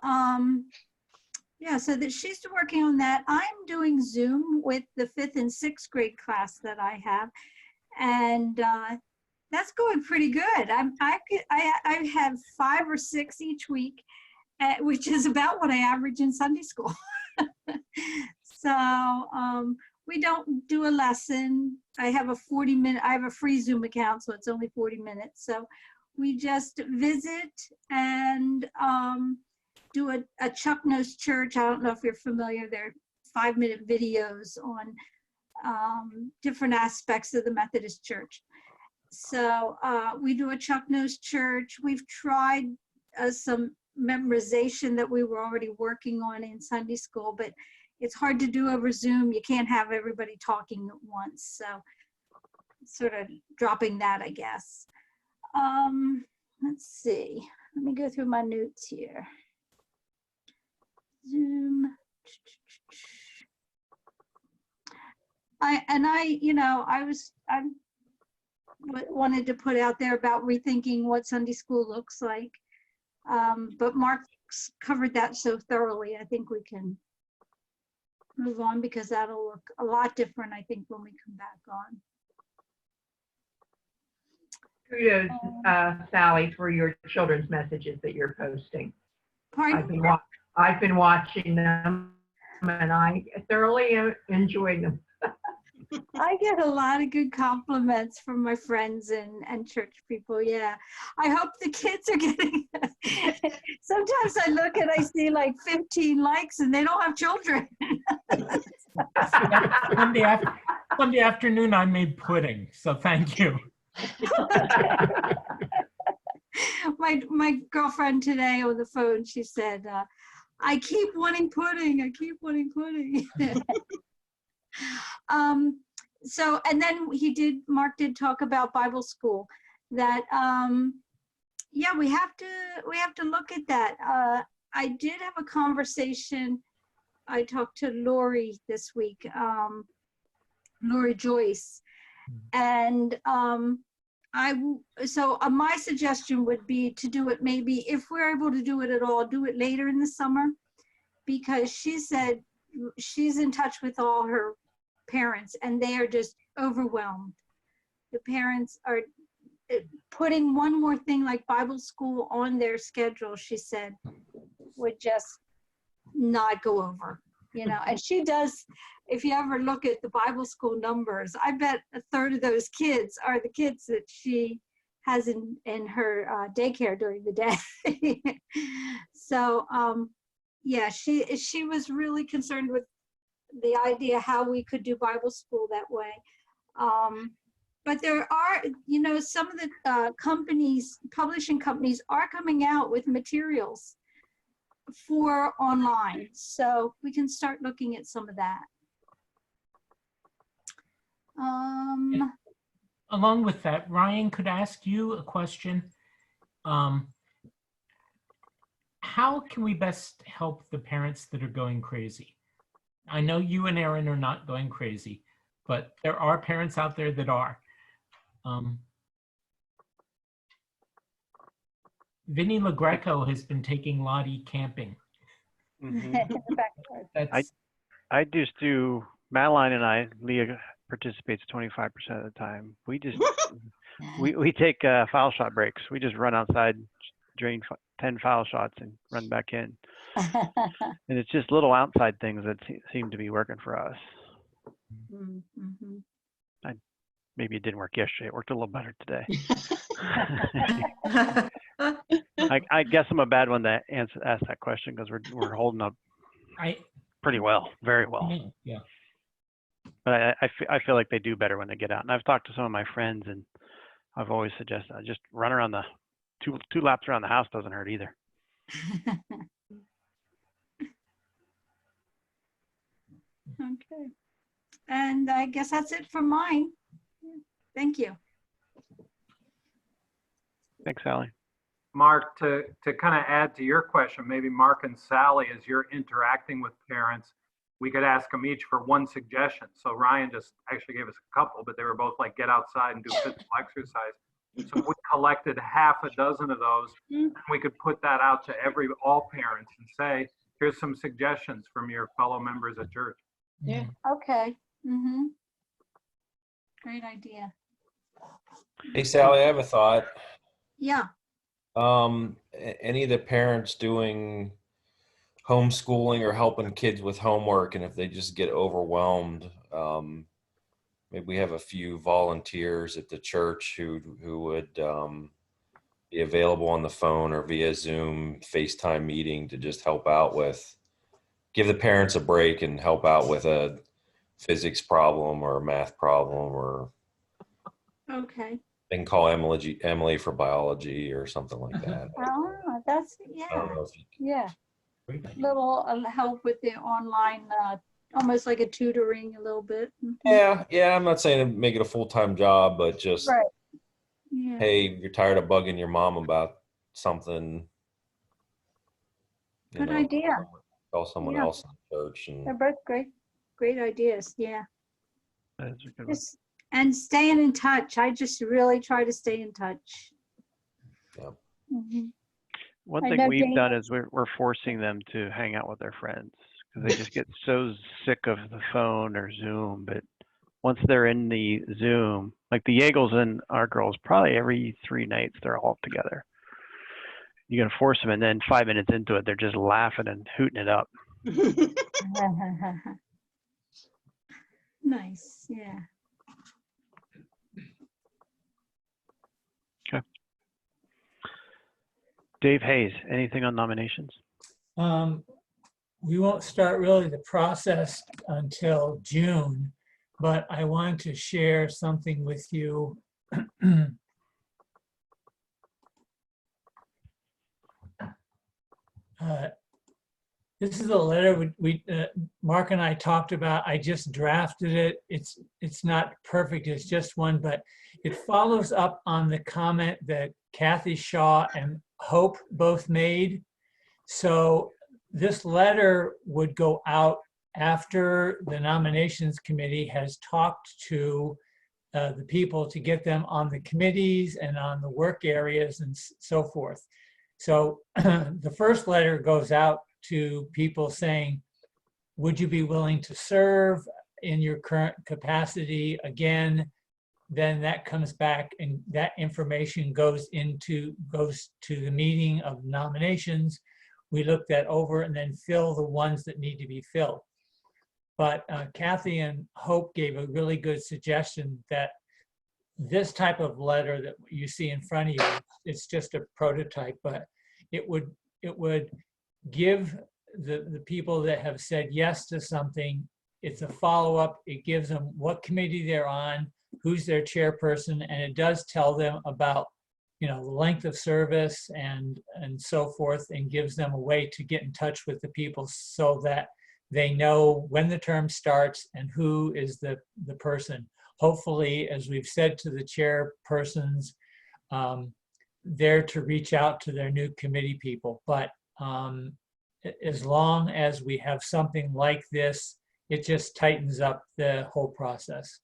yeah, so that she's working on that. I'm doing Zoom with the 5th and 6th grade class that I have. And that's going pretty good. I have 5 or 6 each week, which is about what I average in Sunday school. So we don't do a lesson. I have a free Zoom account, so it's only 40 minutes. So we just visit and do a Chuck Knows Church. I don't know if you're familiar. They're 5-minute videos on different aspects of the Methodist Church. So we do a Chuck Knows Church. We've tried some memorization that we were already working on in Sunday school, but it's hard to do over Zoom. You can't have everybody talking at once. So sort of dropping that, I guess. Let's see. Let me go through my notes here. Zoom. I wanted to put out there about rethinking what Sunday school looks like. But Mark's covered that so thoroughly. I think we can move on, because that'll look a lot different, I think, when we come back on. Kudos, Sally, for your children's messages that you're posting. Pardon? I've been watching them, and I thoroughly enjoy them. I get a lot of good compliments from my friends and church people. Yeah, I hope the kids are getting. Sometimes I look and I see like 15 likes, and they don't have children. Sunday afternoon, I made pudding, so thank you. My girlfriend today on the phone, she said, I keep wanting pudding. I keep wanting pudding. So, and then Mark did talk about Bible school, that, yeah, we have to look at that. I did have a conversation. I talked to Lori this week, Lori Joyce, and my suggestion would be to do it, maybe if we're able to do it at all, do it later in the summer, because she said she's in touch with all her parents and they are just overwhelmed. The parents are putting one more thing like Bible school on their schedule, she said, would just not go over, and she does. If you ever look at the Bible school numbers, I bet a third of those kids are the kids that she has in her daycare during the day. So yeah, she was really concerned with the idea how we could do Bible school that way. But there are, you know, some of the companies, publishing companies are coming out with materials for online. So we can start looking at some of that. Along with that, Ryan, could I ask you a question? How can we best help the parents that are going crazy? I know you and Erin are not going crazy, but there are parents out there that are. Vinny LaGreco has been taking Lottie camping. That's, I just do, Madeline and I, Leah participates 25% of the time. We just, we take foul shot breaks. We just run outside, drain 10 foul shots and run back in. And it's just little outside things that seem to be working for us. Maybe it didn't work yesterday. It worked a little better today. I guess I'm a bad one to ask that question because we're holding up pretty well, very well. Yeah. But I feel like they do better when they get out. And I've talked to some of my friends, and I've always suggested just run around the two laps around the house doesn't hurt either. Okay. And I guess that's it for mine. Thank you. Thanks, Sally. Mark, to kind of add to your question, maybe Mark and Sally, as you're interacting with parents, we could ask them each for one suggestion. So Ryan just actually gave us a couple, but they were both like, get outside and do physical exercise. So we collected half a dozen of those. And we could put that out to all parents and say, here's some suggestions from your fellow members at church. Yeah. Okay. Great idea. Hey, Sally, I have a thought. Yeah. Any of the parents doing homeschooling or helping kids with homework, and if they just get overwhelmed, maybe we have a few volunteers at the church who would be available on the phone or via Zoom, FaceTime meeting to just help out with, give the parents a break and help out with a physics problem or a math problem, or Okay. they can call Emily for biology or something like that. Oh, that's, I don't know if you yeah. Little help with the online, almost like a tutoring a little bit. Yeah, I'm not saying to make it a full-time job, but just, Right. Yeah. hey, you're tired of bugging your mom about something. Good idea. Call someone Yeah. else in the church. And They're both great ideas. Yeah. That's a good one. Just, and staying in touch. I just really try to stay in touch. Yep. One I thing know we've Dana- done is we're forcing them to hang out with their friends because they just get so sick of the phone or Zoom. But once they're in the Zoom, like the Yeagles and our girls, probably every 3 nights they're all together. You're gonna force them, and then 5 minutes into it, they're just laughing and hooting it up. Nice. Yeah. Okay. Dave Hayes, anything on nominations? We won't start really the process until June, but I want to share something with you. This is a letter Mark and I talked about. I just drafted it. It's not perfect. It's just one, but it follows up on the comment that Kathy Shaw and Hope both made. So this letter would go out after the nominations committee has talked to the people to get them on the committees and on the work areas and so forth. So the first letter goes out to people saying, would you be willing to serve in your current capacity again? Then that comes back and that information goes to the meeting of nominations. We look that over and then fill the ones that need to be filled. But Kathy and Hope gave a really good suggestion that this type of letter that you see in front of you, it's just a prototype, but it would give the people that have said yes to something it's a follow-up. It gives them what committee they're on, who's their chairperson, and it does tell them about, the length of service and so forth, and gives them a way to get in touch with the people so that they know when the term starts and who is the person. Hopefully, as we've said to the chairpersons, they're to reach out to their new committee people. But as long as we have something like this, it just tightens up the whole process.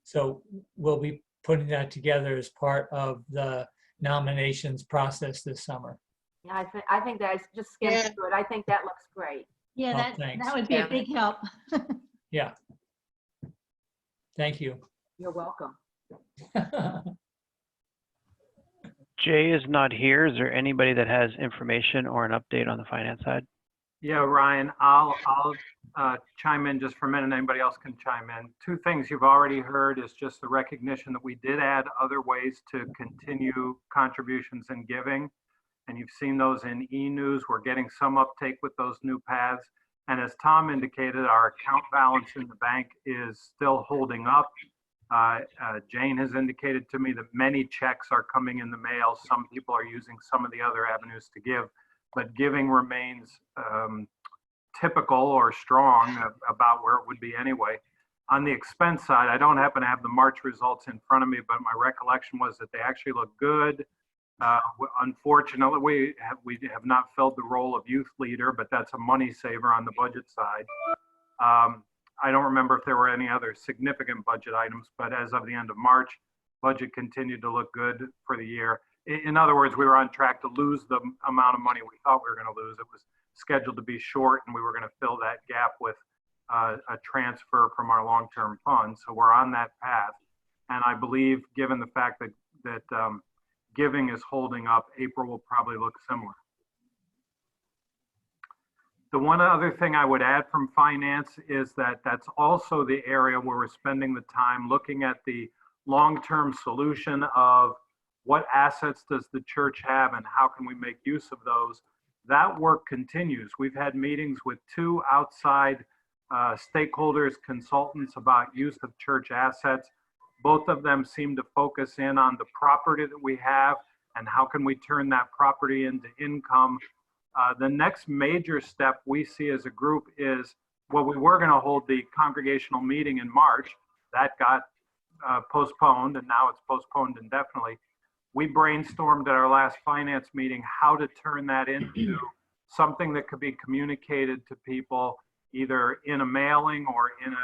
So we'll be putting that together as part of the nominations process this summer. Yeah, I think that's just skimmed through it. I think that looks great. Yeah, Oh, that thanks. would be a big help. Yeah. Thank you. You're welcome. Jay is not here. Is there anybody that has information or an update on the finance side? Yeah, Ryan, I'll chime in just for a minute. Anybody else can chime in. Two things you've already heard is just the recognition that we did add other ways to continue contributions and giving. And you've seen those in e-news. We're getting some uptake with those new paths. And as Tom indicated, our account balance in the bank is still holding up. Jane has indicated to me that many checks are coming in the mail. Some people are using some of the other avenues to give, but giving remains typical or strong about where it would be anyway. On the expense side, I don't happen to have the March results in front of me, but my recollection was that they actually look good. Unfortunately, we have not filled the role of youth leader, but that's a money saver on the budget side. I don't remember if there were any other significant budget items, but as of the end of March, budget continued to look good for the year. In other words, we were on track to lose the amount of money we thought we were going to lose. It was scheduled to be short, and we were going to fill that gap with a transfer from our long-term fund. So we're on that path. And I believe, given the fact that giving is holding up, April will probably look similar. The one other thing I would add from finance is that that's also the area where we're spending the time looking at the long-term solution of what assets does the church have and how can we make use of those. That work continues. We've had meetings with 2 outside stakeholders, consultants about use of church assets. Both of them seem to focus in on the property that we have and how can we turn that property into income. The next major step we see as a group is, well, we were going to hold the congregational meeting in March. That got postponed, and now it's postponed indefinitely. We brainstormed at our last finance meeting how to turn that into something that could be communicated to people either in a mailing or in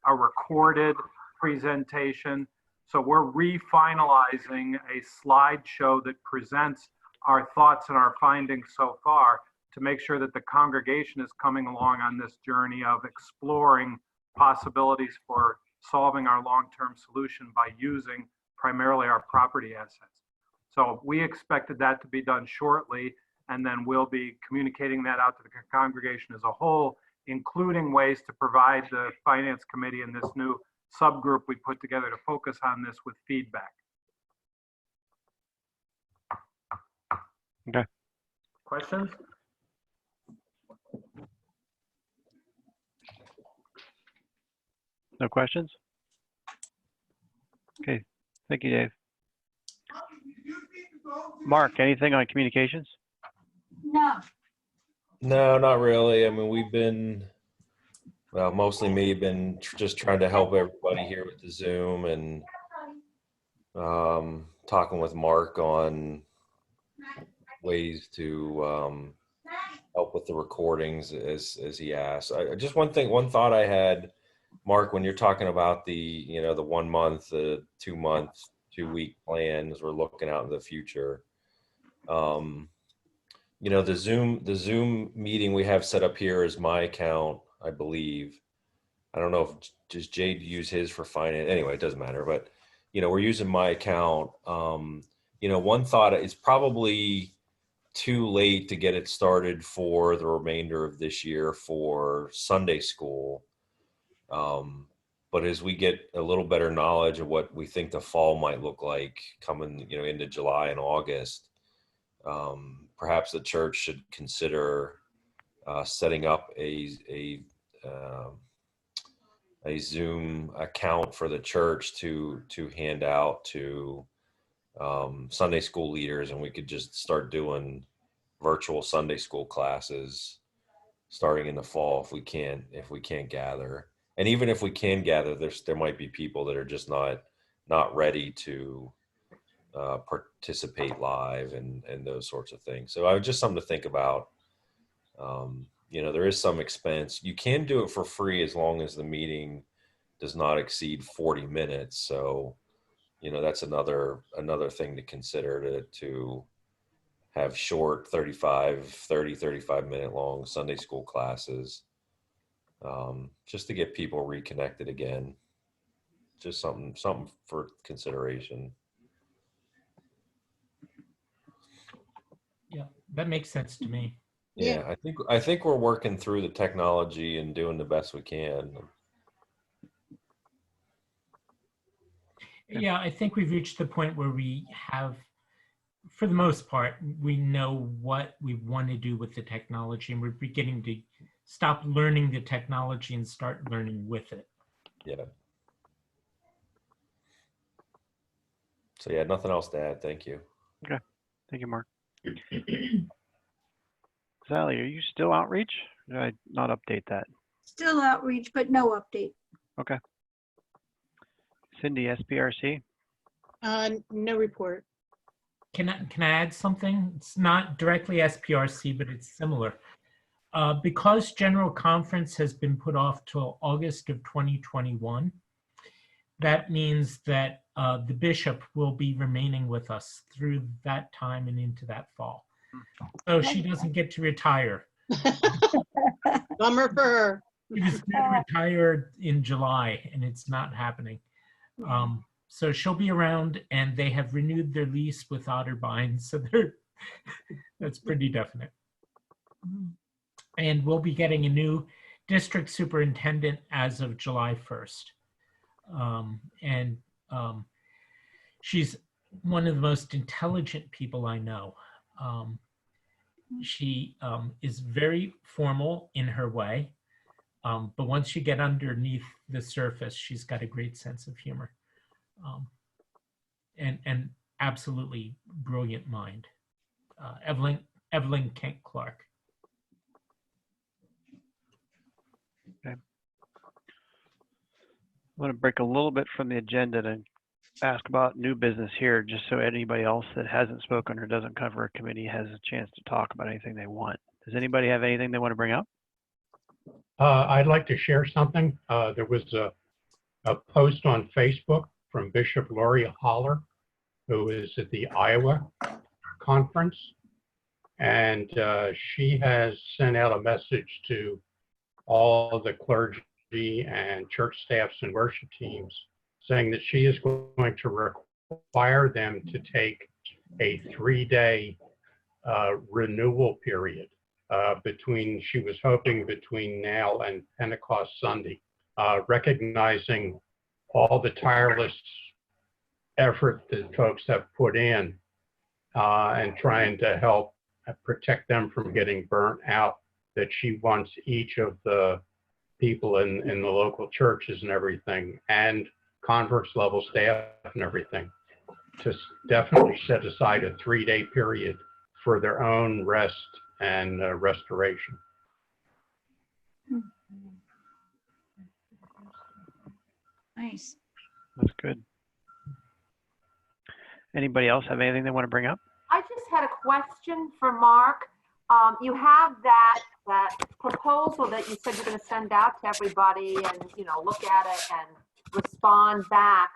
a recorded presentation. So we're refinalizing a slideshow that presents our thoughts and our findings so far to make sure that the congregation is coming along on this journey of exploring possibilities for solving our long-term solution by using primarily our property assets. So we expected that to be done shortly, and then we'll be communicating that out to the congregation as a whole, including ways to provide the finance committee and this new subgroup we put together to focus on this with feedback. Okay. Questions? No questions? Okay, thank you, Dave. Mark, anything on communications? No. No, not really. I mean, we've been, well, mostly me, been just trying to help everybody here with the Zoom and talking with Mark on ways to help with the recordings as he asked. Just one thought I had, Mark, when you're talking about the 1 month, the 2 month, 2 week plans, we're looking out in the future. The Zoom meeting we have set up here is my account, I believe. I don't know if does Jade use his for finance. Anyway, it doesn't matter. But we're using my account. One thought is probably too late to get it started for the remainder of this year for Sunday school. But as we get a little better knowledge of what we think the fall might look like coming, into July and August, perhaps the church should consider setting up a a Zoom account for the church to hand out to Sunday school leaders, and we could just start doing virtual Sunday school classes starting in the fall if we can't gather. And even if we can gather, there might be people that are just not ready to participate live and those sorts of things. So just something to think about. There is some expense. You can do it for free as long as the meeting does not exceed 40 minutes. So, that's another thing to consider, to have short 35 minute long Sunday school classes, just to get people reconnected again. Just something for consideration. Yeah, that makes sense to me. Yeah, I think we're working through the technology and doing the best we can. Yeah, I think we've reached the point where we have, for the most part, we know what we want to do with the technology, and we're beginning to stop learning the technology and start learning with it. Yeah. So yeah, nothing else to add. Thank you. Okay. Thank you, Mark. Sally, are you still outreach? Did I not update that? Still outreach, but no update. Okay. Cindy, SPRC? No report. Can I add something? It's not directly SPRC, but it's similar. Because General Conference has been put off till August of 2021, that means that the bishop will be remaining with us through that time and into that fall. So she doesn't get to retire. Bummer for her. She was going to retire in July, and it's not happening. So she'll be around, and they have renewed their lease with Otterbein, so that's pretty definite. And we'll be getting a new district superintendent as of July 1st. She's one of the most intelligent people I know. She is very formal in her way, but once you get underneath the surface, she's got a great sense of humor, and absolutely brilliant mind. Evelyn Kent Clark. Okay. I want to break a little bit from the agenda to ask about new business here, just so anybody else that hasn't spoken or doesn't cover a committee has a chance to talk about anything they want. Does anybody have anything they want to bring up? I'd like to share something. There was a post on Facebook from Bishop Lori Holler, who is at the Iowa conference. And she has sent out a message to all of the clergy and church staffs and worship teams, saying that she is going to require them to take a 3-day renewal period she was hoping between now and Pentecost Sunday, recognizing all the tireless effort that folks have put in and trying to help protect them from getting burnt out, that she wants each of the people in the local churches and everything, and conference level staff and everything, to definitely set aside a 3-day period for their own rest and restoration. Nice. That's good. Anybody else have anything they want to bring up? I just had a question for Mark. You have that proposal that you said you're going to send out to everybody and, look at it and respond back.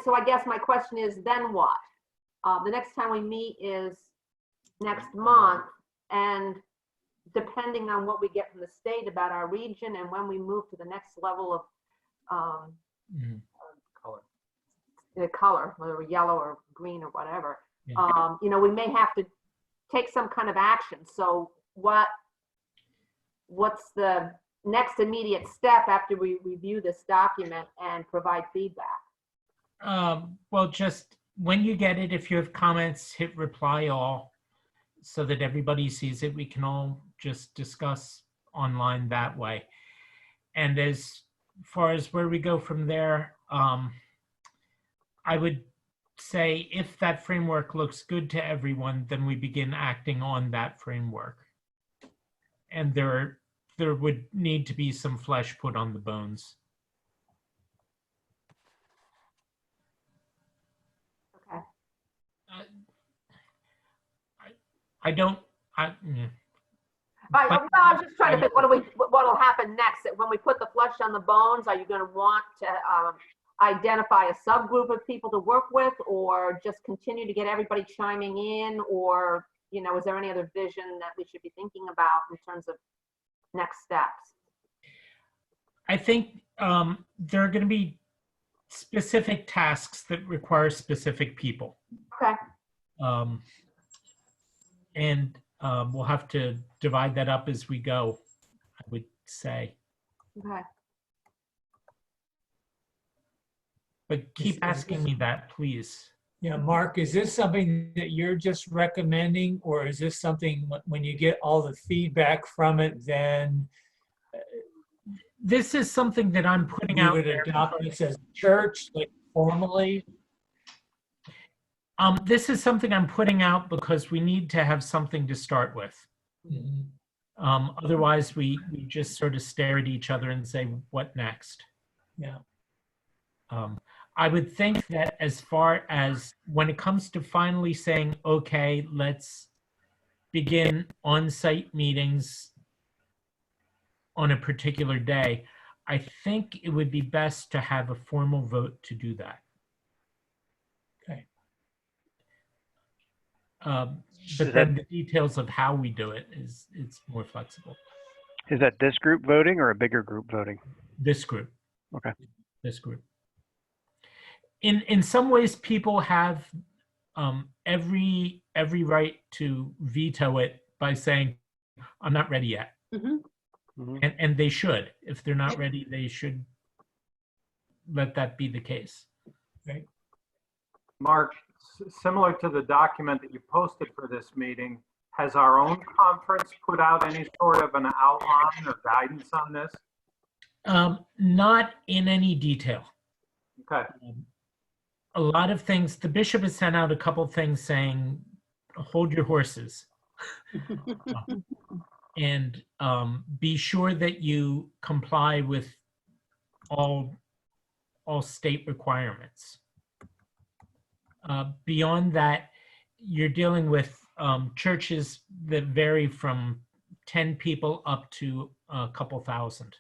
So I guess my question is, then what? The next time we meet is next month, and depending on what we get from the state about our region and when we move to the next level of color, whether yellow or green or whatever, we may have to take some kind of action. So what's the next immediate step after we review this document and provide feedback? Well, just when you get it, if you have comments, hit reply all so that everybody sees it. We can all just discuss online that way. And as far as where we go from there, I would say if that framework looks good to everyone, then we begin acting on that framework. And there would need to be some flesh put on the bones. Okay. Yeah. I was just trying to think, what'll happen next? When we put the flesh on the bones, are you going to want to identify a subgroup of people to work with, or just continue to get everybody chiming in, or, you know, is there any other vision that we should be thinking about in terms of next steps? I think there are going to be specific tasks that require specific people. Okay. And we'll have to divide that up as we go, I would say. Okay. But keep asking me that, please. Yeah, Mark, is this something that you're just recommending, or is this something when you get all the feedback from it, then this is something that I'm putting you out would there. adopt this as a church, like formally? This is something I'm putting out because we need to have something to start with. Otherwise, we just sort of stare at each other and say, what next? Yeah. I would think that as far as when it comes to finally saying, okay, let's begin on-site meetings on a particular day, I think it would be best to have a formal vote to do that. Okay. But then the details of how we do it it's more flexible. Is that this group voting or a bigger group voting? This group. Okay. This group. In some ways, people have every right to veto it by saying, I'm not ready yet. And they should. If they're not ready, they should let that be the case. Right. Mark, similar to the document that you posted for this meeting, has our own conference put out any sort of an outline or guidance on this? Not in any detail. Okay. A lot of things, the bishop has sent out a couple things saying, hold your horses. And be sure that you comply with all state requirements. Beyond that, you're dealing with churches that vary from 10 people up to a couple thousand.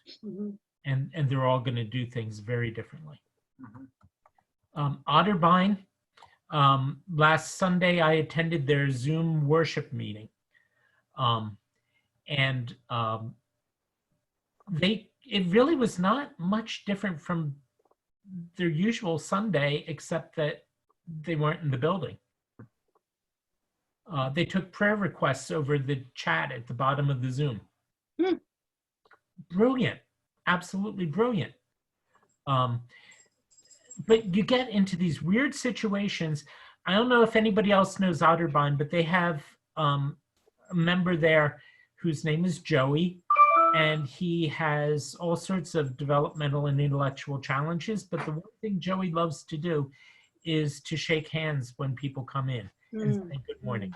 And they're all going to do things very differently. Otterbein, last Sunday I attended their Zoom worship meeting. It really was not much different from their usual Sunday, except that they weren't in the building. They took prayer requests over the chat at the bottom of the Zoom. Brilliant, absolutely brilliant. But you get into these weird situations. I don't know if anybody else knows Otterbein, but they have a member there whose name is Joey, and he has all sorts of developmental and intellectual challenges. But the one thing Joey loves to do is to shake hands when people come in and say good morning.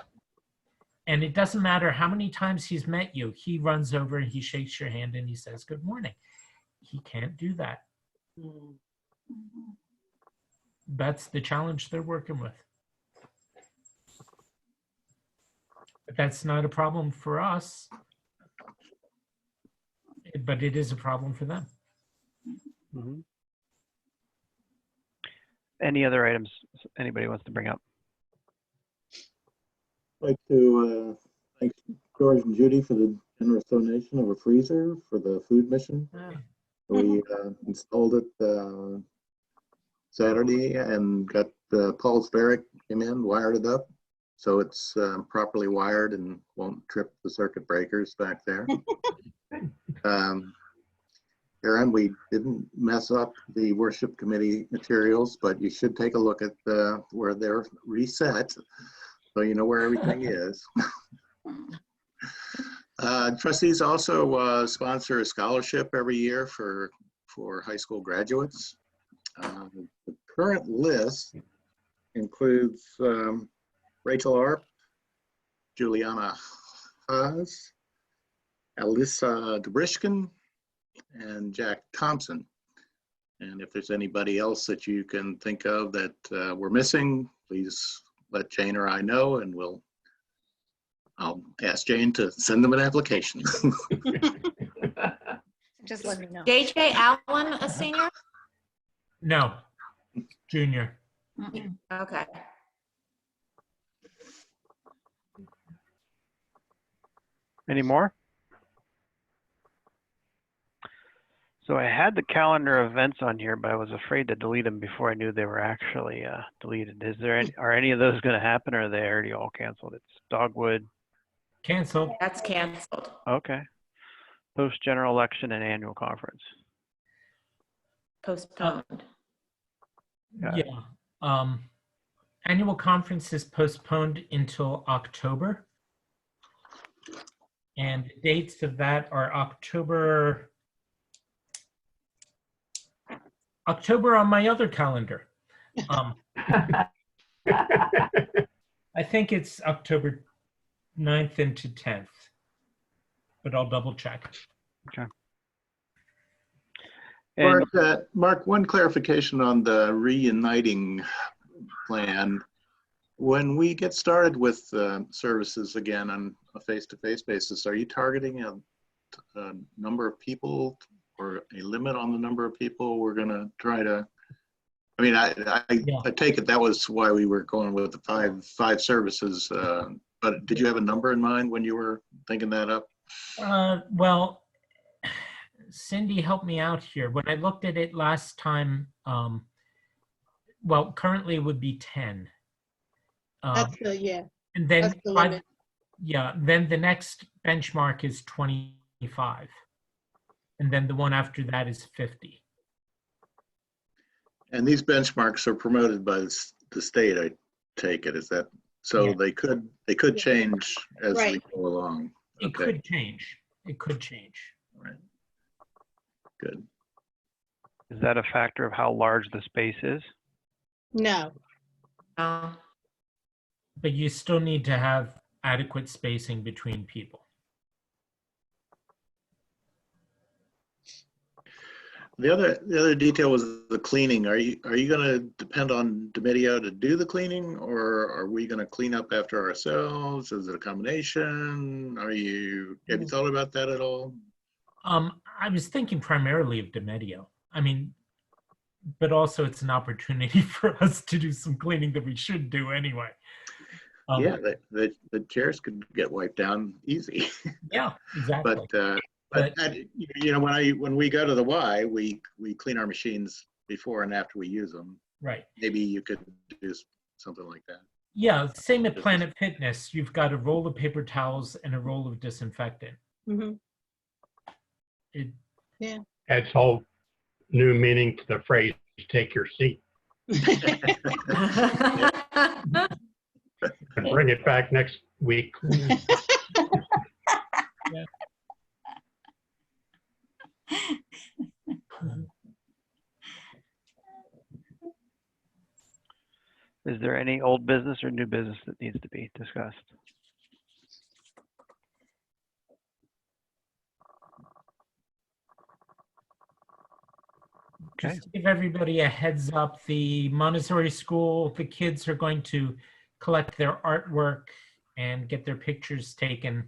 And it doesn't matter how many times he's met you, he runs over and he shakes your hand and he says good morning. He can't do that. That's the challenge they're working with. But that's not a problem for us, but it is a problem for them. Any other items anybody wants to bring up? I'd like to thank George and Judy for the generous donation of a freezer for the food mission. We installed it Saturday and got Paul Sperrick came in, wired it up, so it's properly wired and won't trip the circuit breakers back there. Aaron, we didn't mess up the worship committee materials, but you should take a look at where they're reset, so you know where everything is. Trustees also sponsor a scholarship every year for high school graduates. The current list includes Rachel Arp, Juliana Haas, Alyssa Dobrishkin, and Jack Thompson. And if there's anybody else that you can think of that we're missing, please let Jane or I know, and I'll ask Jane to send them an application. Just let me know. JJ Allen, a senior? No, junior. Okay. Any more? So I had the calendar events on here, but I was afraid to delete them before I knew they were actually deleted. Are any of those going to happen, or are they already all canceled? It's Dogwood. Canceled. That's canceled. Okay. Post general election and annual conference. Postponed. Got it. Yeah. Annual conference is postponed until October. And the dates of that are October on my other calendar. I think it's October 9th into 10th, but I'll double check. Okay. Mark, one clarification on the reuniting plan. When we get started with services again on a face-to-face basis, are you targeting a number of people or a limit on the number of people we're going to try to? I mean, I take it that was why we were going with the five services. But did you have a number in mind when you were thinking that up? Well, Cindy helped me out here. When I looked at it last time, well, currently it would be 10. That's the, yeah. And then That's the limit. then the next benchmark is 25. And then the one after that is 50. And these benchmarks are promoted by the state, I take it. Is that so? Yeah. They could change as we go along. It could change. It could change. Right. Good. Is that a factor of how large the space is? No. But you still need to have adequate spacing between people. The other detail was the cleaning. Are you going to depend on Domidio to do the cleaning, or are we going to clean up after ourselves? Is it a combination? Have you thought about that at all? I was thinking primarily of Domidio. I mean, but also it's an opportunity for us to do some cleaning that we should do anyway. Yeah, the chairs could get wiped down easy. Yeah, exactly. But you know, when we go to the Y, we clean our machines before and after we use them. Right. Maybe you could do something like that. Yeah, same at Planet Fitness. You've got a roll of paper towels and a roll of disinfectant. Mm-hmm. Yeah. Adds whole new meaning to the phrase, take your seat. And bring it back next week. Yeah. Is there any old business or new business that needs to be discussed? Okay. Just to give everybody a heads up, the Montessori school, the kids are going to collect their artwork and get their pictures taken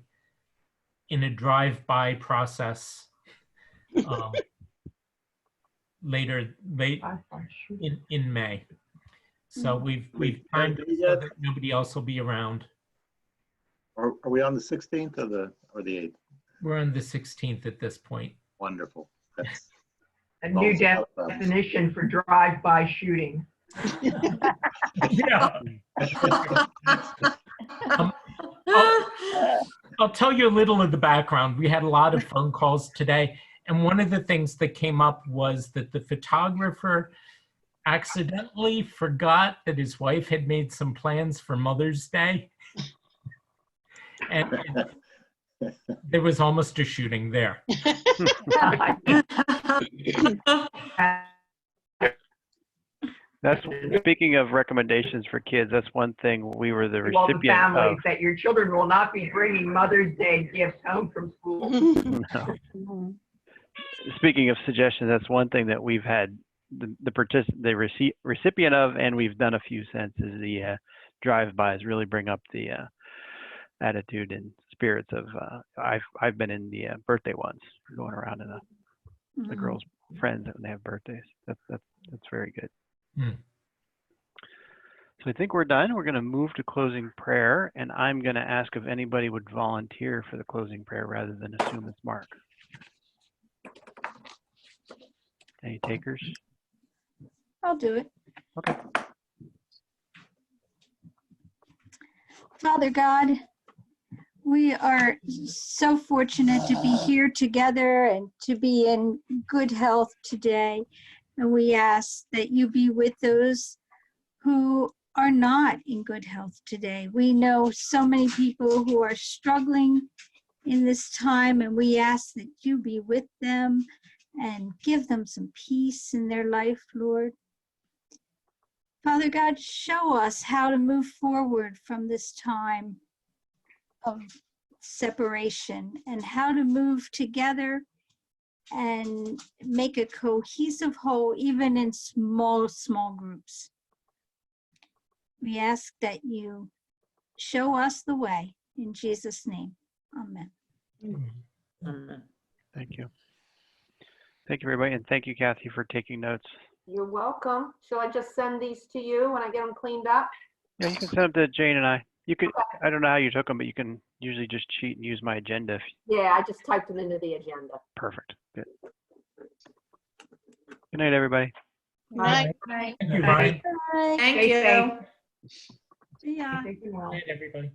in a drive-by process later in May. So we've timed it so that nobody else will be around. Are we on the 16th or the 8th? We're on the 16th at this point. Wonderful. That's a new definition for drive-by shooting. Yeah. I'll tell you a little of the background. We had a lot of phone calls today, and one of the things that came up was that the photographer accidentally forgot that his wife had made some plans for Mother's Day. And There was almost a shooting there. That's, speaking of recommendations for kids, that's one thing we were the Well, the recipient of. families that your children will not be bringing Mother's Day gifts home from school. No. Speaking of suggestions, that's one thing that we've had the recipient of, and we've done a few since, is the drive-bys really bring up the attitude and spirits of. I've been in the birthday ones, going around in the girls' friends when they have birthdays. That's very good. So I think we're done. We're going to move to closing prayer, and I'm going to ask if anybody would volunteer for the closing prayer rather than assume it's Mark. Any takers? I'll do it. Okay. Father God, we are so fortunate to be here together and to be in good health today. And we ask that you be with those who are not in good health today. We know so many people who are struggling in this time, and we ask that you be with them and give them some peace in their life, Lord. Father God, show us how to move forward from this time of separation and how to move together and make a cohesive whole, even in small groups. We ask that you show us the way. In Jesus' name, amen. Amen. Thank you. Thank you, everybody, and thank you, Kathy, for taking notes. You're welcome. Shall I just send these to you when I get them cleaned up? Yeah, you can send them to Jane and I. You could. I don't know how you took them, but you can usually just cheat and use my agenda. Yeah, I just typed them into the agenda. Perfect. Good. Good night, everybody. Good night. Thank you, Brian. Thank Stay you. safe. Yeah. Thank you, Will. Good night, everybody.